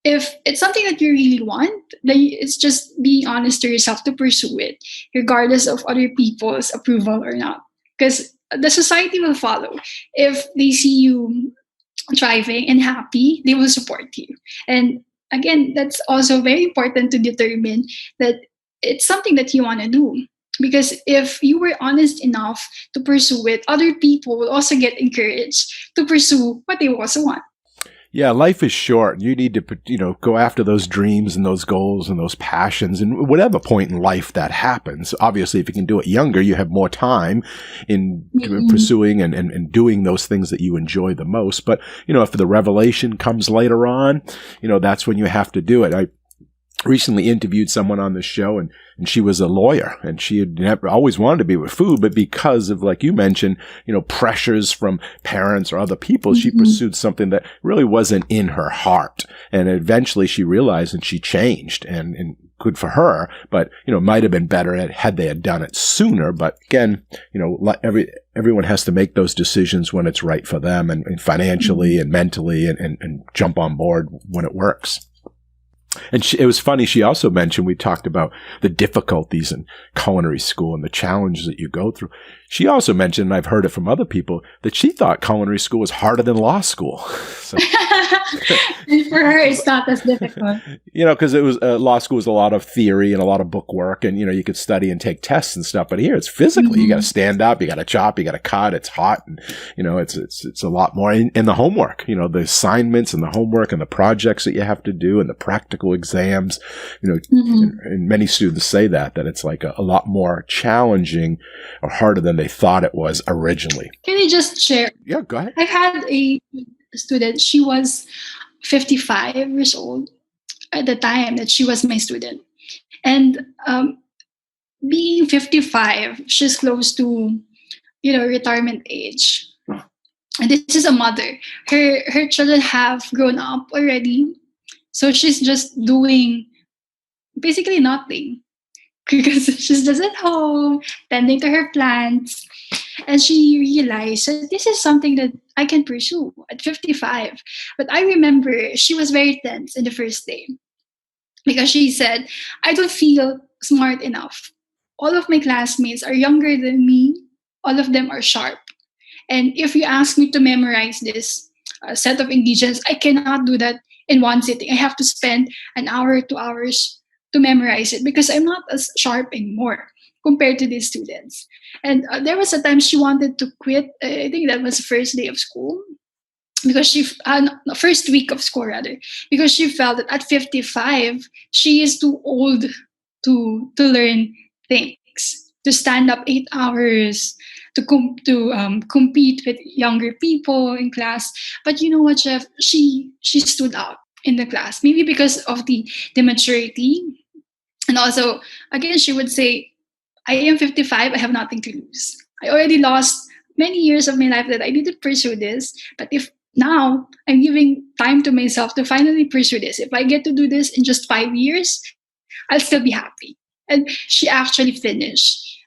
If it's something that you really want, then it's just being honest to yourself to pursue it, regardless of other people's approval or not. Because the society will follow. If they see you thriving and happy, they will support you. And again, that's also very important to determine that it's something that you want to do. Because if you were honest enough to pursue it, other people will also get encouraged to pursue what they also want. Yeah, life is short. You need to, go after those dreams and those goals and those passions, and whatever point in life that happens. Obviously, if you can do it younger, you have more time in pursuing and doing those things that you enjoy the most. But, if the revelation comes later on, that's when you have to do it. I recently interviewed someone on the show, and she was a lawyer, and she had never always wanted to be with food, but because of, like you mentioned, pressures from parents or other people, she pursued something that really wasn't in her heart. And eventually she realized, and she changed, and good for her, but, might have been better had they had done it sooner. But again, everyone has to make those decisions when it's right for them, and financially and mentally, and jump on board when it works. And it was funny, she also mentioned, we talked about the difficulties in culinary school and the challenges that you go through. She also mentioned, and I've heard it from other people, that she thought culinary school was harder than law school. So, and for her, it's not as difficult. Because it was law school was a lot of theory and a lot of book work, and you could study and take tests and stuff. But here, it's physically. You got to stand up, you got to chop, you got to cut. It's hot, and it's a lot more. And the homework, the assignments and the homework and the projects that you have to do and the practical exams. And many students say that it's like a lot more challenging or harder than they thought it was originally. Can I just share? Yeah, go ahead. I've had a student. She was 55 years old at the time that she was my student. And being 55, she's close to, retirement age. And this is a mother. Her children have grown up already, so she's just doing basically nothing because she's just at home tending to her plants. And she realized that this is something that I can pursue at 55. But I remember she was very tense in the first day because she said, I don't feel smart enough. All of my classmates are younger than me, all of them are sharp. And if you ask me to memorize this set of ingredients, I cannot do that in one sitting. I have to spend an hour, 2 hours to memorize it because I'm not as sharp anymore compared to these students. And there was a time she wanted to quit. I think that was the first day of school because no, first week of school rather, because she felt that at 55 she is too old to learn things, to stand up 8 hours, to compete with younger people in class. But you know what, Chef? She stood out in the class, maybe because of the maturity, and also again she would say, I am 55. I have nothing to lose. I already lost many years of my life that I didn't pursue this. But if now I'm giving time to myself to finally pursue this, if I get to do this in just 5 years, I'll still be happy. And she actually finished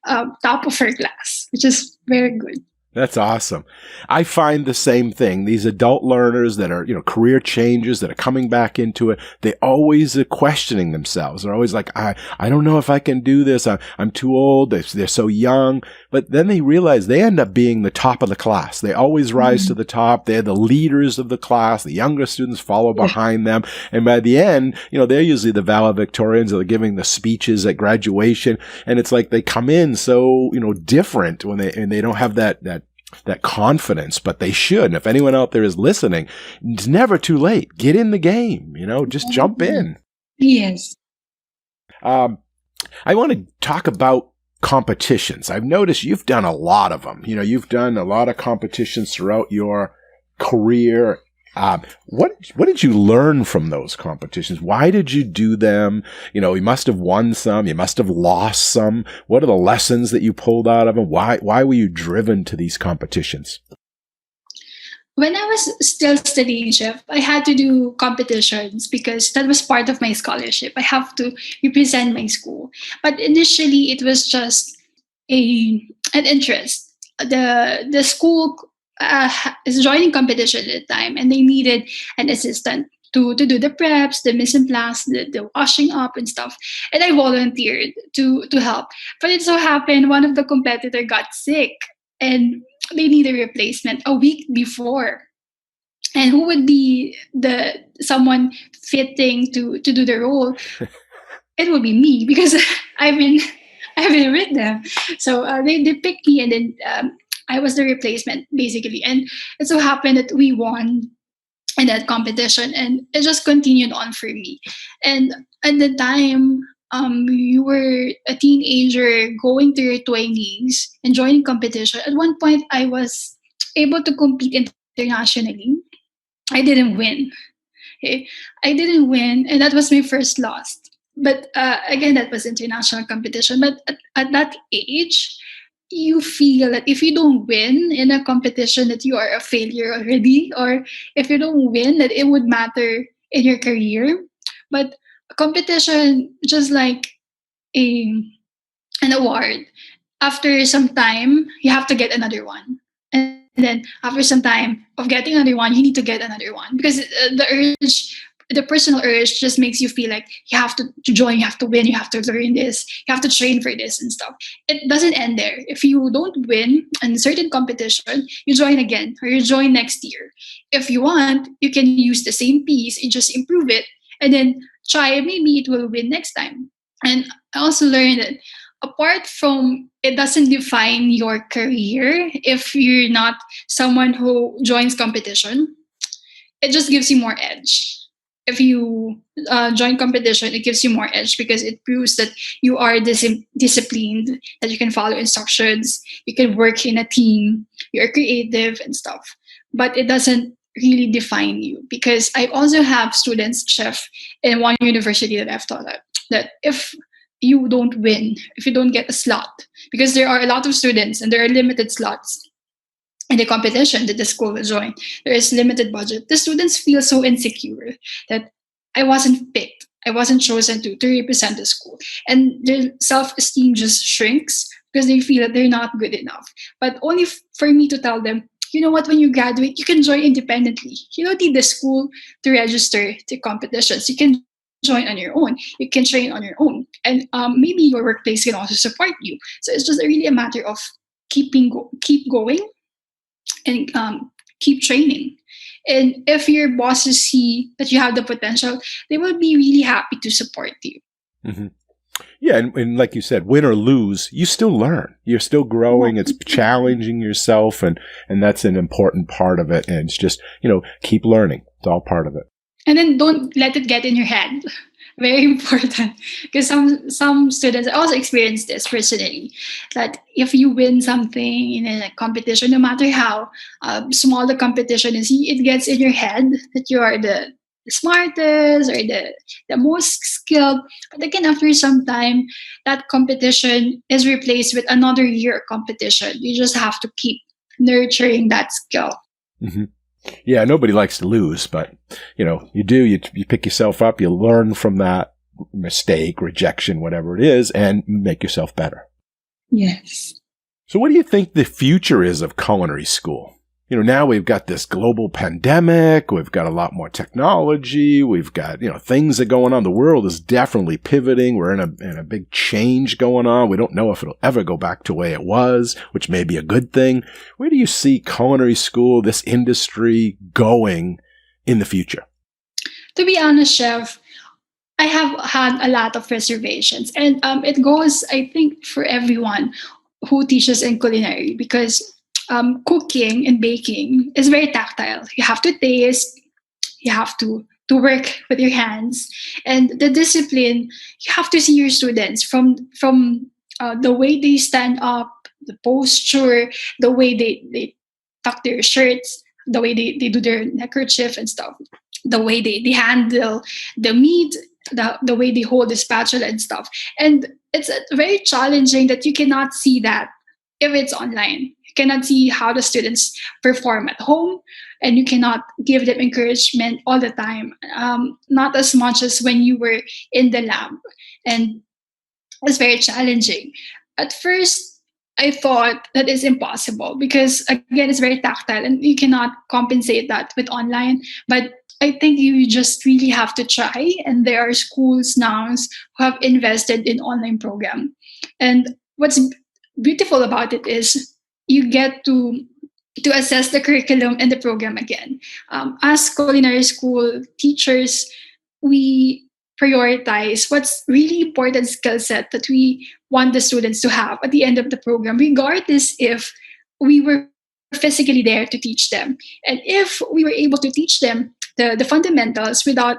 top of her class, which is very good. That's awesome. I find the same thing. These adult learners that are, career changers that are coming back into it, they always are questioning themselves. They're always like, I don't know if I can do this. I'm too old. They're so young. But then they realize they end up being the top of the class. They always rise to the top. They're the leaders of the class. The younger students follow behind them. And by the end, they're usually the valedictorians that are giving the speeches at graduation. And it's like they come in so, different when they don't have that confidence, but they should. And if anyone out there is listening, it's never too late. Get in the game, just jump in. Yes. I want to talk about competitions. I've noticed you've done a lot of them. You've done a lot of competitions throughout your career. What did you learn from those competitions? Why did you do them? You must have won some. You must have lost some. What are the lessons that you pulled out of them? Why were you driven to these competitions? When I was still studying, Chef, I had to do competitions because that was part of my scholarship. I have to represent my school. But initially, it was just an interest. The school is joining competition at the time, and they needed an assistant to do the preps, the mise en place, the washing up and stuff. And I volunteered to help. But it so happened one of the competitor got sick, and they need a replacement a week before. And who would be the someone fitting to do the role? It would be me because I've been I've been with them. So they picked me, and then I was the replacement basically. And it so happened that we won in that competition, and it just continued on for me. And at the time, you were a teenager going to your 20s and joining competition. At one point, I was able to compete internationally. I didn't win. Okay? I didn't win, and that was my first loss. But again, that was international competition. But at that age, you feel that if you don't win in a competition, that you are a failure already, or if you don't win, that it would matter in your career. But a competition, just like a an award, after some time you have to get another one, and then after some time of getting another one, you need to get another one because the personal urge just makes you feel like you have to join, you have to win, you have to learn this, you have to train for this and stuff. It doesn't end there. If you don't win in a certain competition, you join again or you join next year. If you want, you can use the same piece and just improve it, and then try, maybe it will win next time. And I also learned that apart from, it doesn't define your career if you're not someone who joins competition, it just gives you more edge. If you join competition, it gives you more edge because it proves that you are disciplined, that you can follow instructions, you can work in a team, you're creative and stuff. But it doesn't really define you, because I also have students, Chef, in one university that I've taught at, that if you don't win, if you don't get a slot, because there are a lot of students and there are limited slots, in the competition that the school will join. There is limited budget. The students feel so insecure that I wasn't picked. I wasn't chosen to represent the school. And their self-esteem just shrinks because they feel that they're not good enough. But only for me to tell them, you know what, when you graduate, you can join independently. You don't need the school to register to competitions. You can join on your own. You can train on your own. And maybe your workplace can also support you. So it's just really a matter of keep going and keep training. And if your bosses see that you have the potential, they will be really happy to support you. Mm-hmm. Yeah, and like you said, win or lose, you still learn. You're still growing. It's challenging yourself, and that's an important part of it. And it's just, keep learning. It's all part of it. And then don't let it get in your head. Very important, because some students, I also experienced this personally, that if you win something in a competition, no matter how small the competition is, it gets in your head that you are the smartest or the most skilled. But again, after some time, that competition is replaced with another year competition. You just have to keep nurturing that skill. Mm-hmm. Yeah, nobody likes to lose, but you do. You pick yourself up. You learn from that mistake, rejection, whatever it is, and make yourself better. Yes. So, what do you think the future is of culinary school? Now we've got this global pandemic. We've got a lot more technology. We've got, things that are going on. The world is definitely pivoting. We're in a big change going on. We don't know if it'll ever go back to the way it was, which may be a good thing. Where do you see culinary school, this industry, going in the future? To be honest, Chef, I have had a lot of reservations. And it goes, I think, for everyone who teaches in culinary, because cooking and baking is very tactile. You have to taste, you have to work with your hands, and the discipline. You have to see your students from the way they stand up, the posture, the way they tuck their shirts, the way they do their neckerchief and stuff, the way they handle the meat, the way they hold the spatula and stuff. And it's very challenging that you cannot see that if it's online. Cannot see how the students perform at home, and you cannot give them encouragement all the time, not as much as when you were in the lab. And it's very challenging. At first, I thought that is impossible because, again, it's very tactile and you cannot compensate that with online. But I think you just really have to try, and there are schools now who have invested in online program. And what's beautiful about it is you get to assess the curriculum and the program again. As culinary school teachers, we prioritize what's really important skill set that we want the students to have at the end of the program, regardless if we were physically there to teach them. And if we were able to teach them the fundamentals without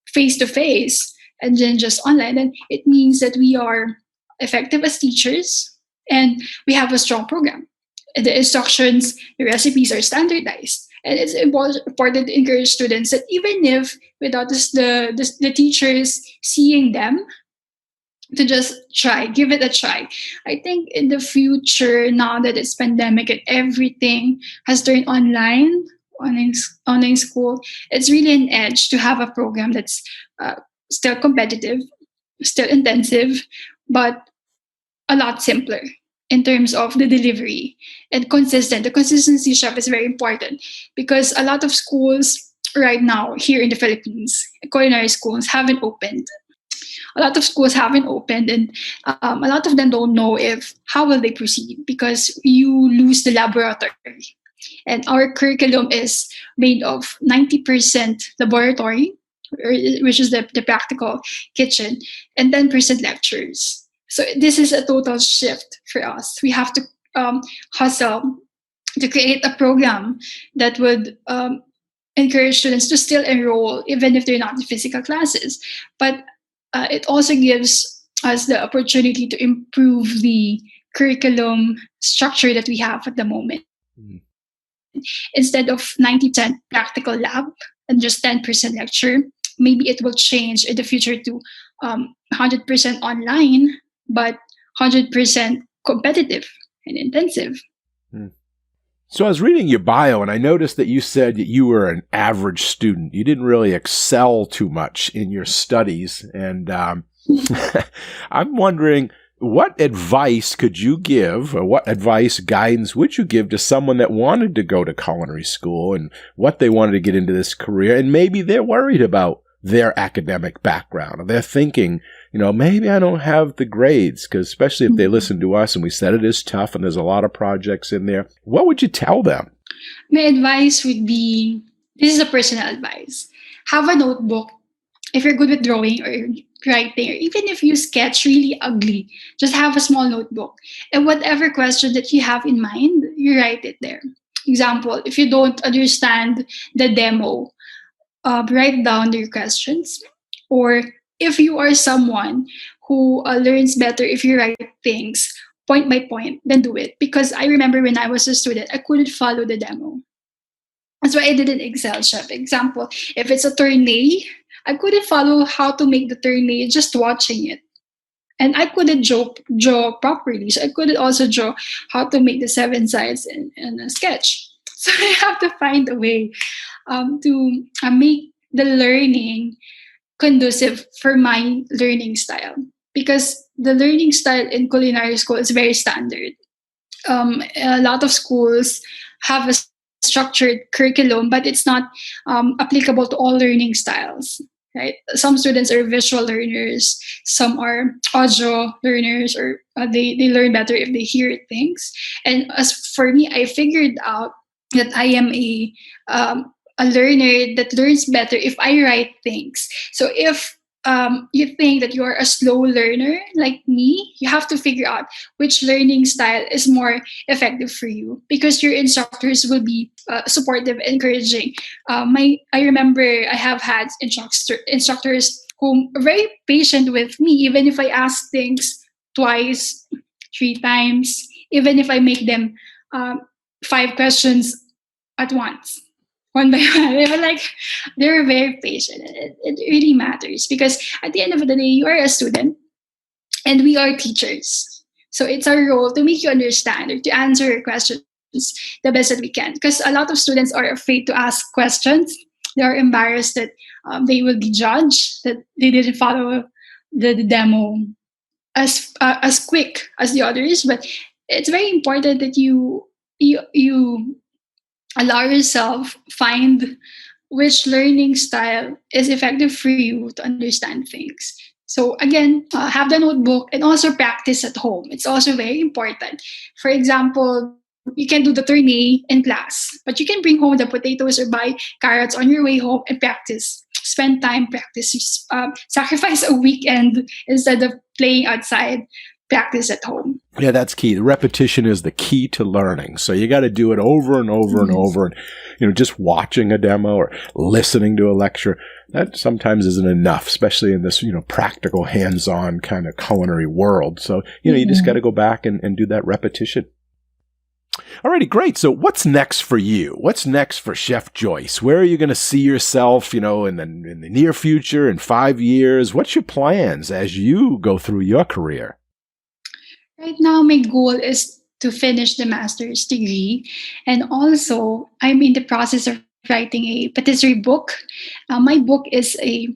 face-to-face and then just online, then it means that we are effective as teachers, and we have a strong program. The instructions, the recipes are standardized. And it's important to encourage students that even if without the teachers seeing them, to just try, give it a try. I think in the future, now that it's pandemic and everything has turned online school, it's really an edge to have a program that's still competitive, still intensive, but a lot simpler in terms of the delivery and consistent. The consistency, Chef, is very important because a lot of schools right now here in the Philippines, culinary schools haven't opened. A lot of schools haven't opened, and a lot of them don't know how will they proceed because you lose the laboratory. And our curriculum is made of 90% laboratory, which is the practical kitchen, and 10% lectures. So this is a total shift for us. We have to hustle to create a program that would encourage students to still enroll even if they're not in physical classes. But it also gives us the opportunity to improve the curriculum structure that we have at the moment. Mm. Instead of 90% practical lab and just 10% lecture, maybe it will change in the future to 100% online, but 100% competitive and intensive. So I was reading your bio, and I noticed that you said that you were an average student. You didn't really excel too much in your studies. And I'm wondering, what advice could you give, or what advice, guidance would you give to someone that wanted to go to culinary school and what they wanted to get into this career? And maybe they're worried about their academic background, or they're thinking, maybe I don't have the grades, because especially if they listen to us and we said it is tough and there's a lot of projects in there, what would you tell them? My advice would be, this is a personal advice. Have a notebook. If you're good with drawing or writing, or even if you sketch really ugly, just have a small notebook. And whatever question that you have in mind, you write it there. Example, if you don't understand the demo, write down your questions. Or if you are someone who learns better if you write things point by point, then do it. Because I remember when I was a student, I couldn't follow the demo. That's why I did an Excel chef. Example, if it's a tournée, I couldn't follow how to make the tournée just watching it. And I couldn't draw properly. So I couldn't also draw how to make the 7 sides in a sketch. So I have to find a way to make the learning conducive for my learning style. Because the learning style in culinary school is very standard. A lot of schools have a structured curriculum, but it's not applicable to all learning styles. Right? Some students are visual learners, some are audio learners, or they learn better if they hear things. And as for me, I figured out that I am a learner that learns better if I write things. So if you think that you're a slow learner like me, you have to figure out which learning style is more effective for you, because your instructors will be supportive, encouraging. I remember I have had instructors who are very patient with me, even if I ask things twice, 3 times, even if I make them 5 questions at once. One by one. They were very patient. It really matters, because at the end of the day, you are a student and we are teachers. So it's our role to make you understand or to answer your questions the best that we can. Because a lot of students are afraid to ask questions. They are embarrassed that they will be judged, that they didn't follow the demo as quick as the others. But it's very important that you allow yourself find which learning style is effective for you to understand things. So again, have the notebook and also practice at home. It's also very important. For example, you can do the tournée in class, but you can bring home the potatoes or buy carrots on your way home and practice. Spend time practice. Sacrifice a weekend instead of playing outside. Practice at home. Yeah, that's key. The repetition is the key to learning. So you got to do it over and over and over. And, just watching a demo or listening to a lecture, that sometimes isn't enough, especially in this, practical, hands-on kind of culinary world. So, you just got to go back and do that repetition. Alrighty, great. So what's next for you? What's next for Chef Joyce? Where are you going to see yourself, in the near future, in 5 years? What's your plans as you go through your career? Right now, my goal is to finish the master's degree. And also, I'm in the process of writing a patisserie book. My book is a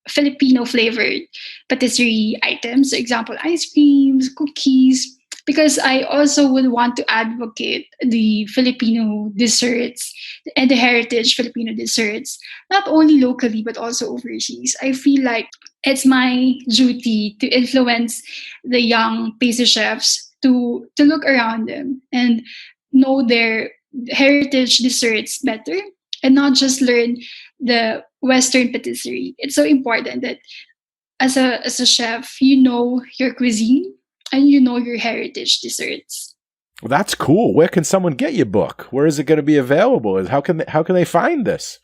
Filipino flavored patisserie items. So example, ice creams, cookies, because I also would want to advocate the Filipino desserts and the heritage Filipino desserts, not only locally, but also overseas. I feel like it's my duty to influence the young pastry chefs to look around them and know their heritage desserts better and not just learn the Western patisserie. It's so important that as a chef, you know your cuisine and you know your heritage desserts. Well, that's cool. Where can someone get your book? Where is it going to be available? How can they find this?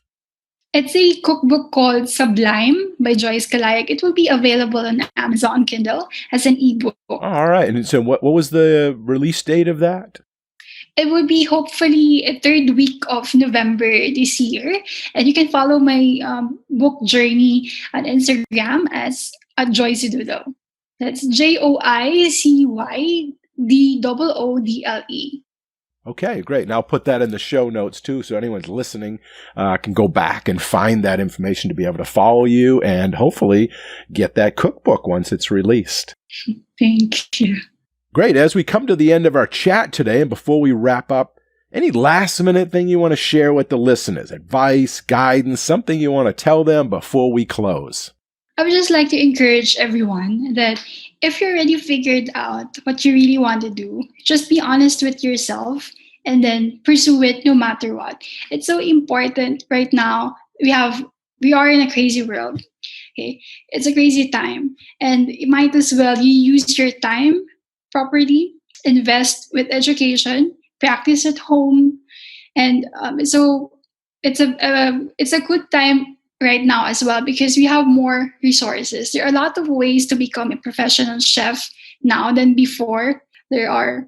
It's a cookbook called Sublime by Joyce Calayag. It will be available on Amazon Kindle as an ebook. All right. And so what was the release date of that? It will be hopefully a 3rd week of November this year. And you can follow my book journey on Instagram as @JoyceDoodle. That's JoyceDoodle. Okay, great. And I'll put that in the show notes too, so anyone's listening can go back and find that information to be able to follow you and hopefully get that cookbook once it's released. Thank you. Great. As we come to the end of our chat today, and before we wrap up, any last minute thing you want to share with the listeners? Advice, guidance, something you want to tell them before we close? I would just like to encourage everyone that if you already figured out what you really want to do, just be honest with yourself and then pursue it no matter what. It's so important right now. We are in a crazy world. Okay. It's a crazy time. And you might as well you use your time properly, invest with education, practice at home. And so it's a good time right now as well because we have more resources. There are a lot of ways to become a professional chef now than before. There are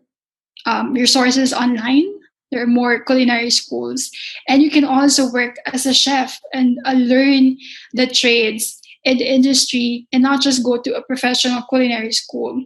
resources online. There are more culinary schools. And you can also work as a chef and learn the trades in the industry and not just go to a professional culinary school.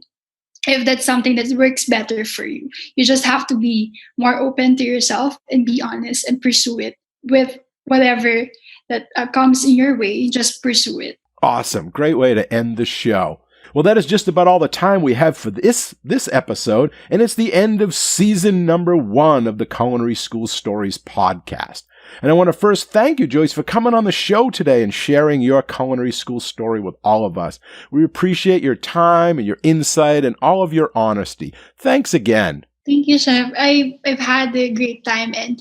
If that's something that works better for you, you just have to be more open to yourself and be honest and pursue it with whatever that comes in your way. Just pursue it. Awesome. Great way to end the show. Well, that is just about all the time we have for this episode, and it's the end of season number 1 of the Culinary School Stories podcast. And I want to first thank you, Joyce, for coming on the show today and sharing your culinary school story with all of us. We appreciate your time and your insight and all of your honesty. Thanks again. Thank you, Chef. I've had a great time, and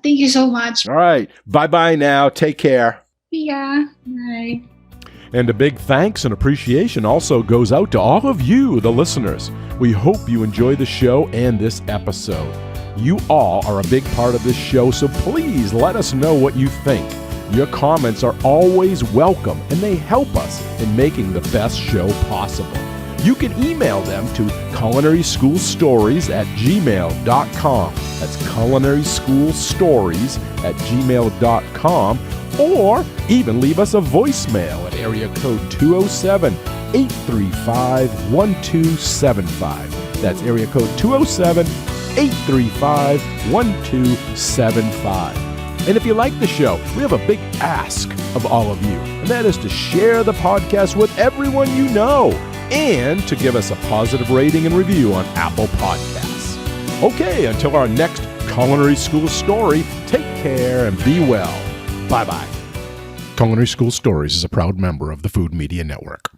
thank you so much. All right. Bye-bye now. Take care. Yeah. Bye. And a big thanks and appreciation also goes out to all of you, the listeners. We hope you enjoy the show and this episode. You all are a big part of this show, so please let us know what you think. Your comments are always welcome, and they help us in making the best show possible. You can email them to culinaryschoolstories@gmail.com. That's culinaryschoolstories@gmail.com. Or even leave us a voicemail at area code 207-835-1275. That's area code 207-835-1275. And if you like the show, we have a big ask of all of you, and that is to share the podcast with everyone you know and to give us a positive rating and review on Apple Podcasts. Okay, until our next Culinary School Story, take care and be well. Bye-bye. Culinary School Stories is a proud member of the Food Media Network.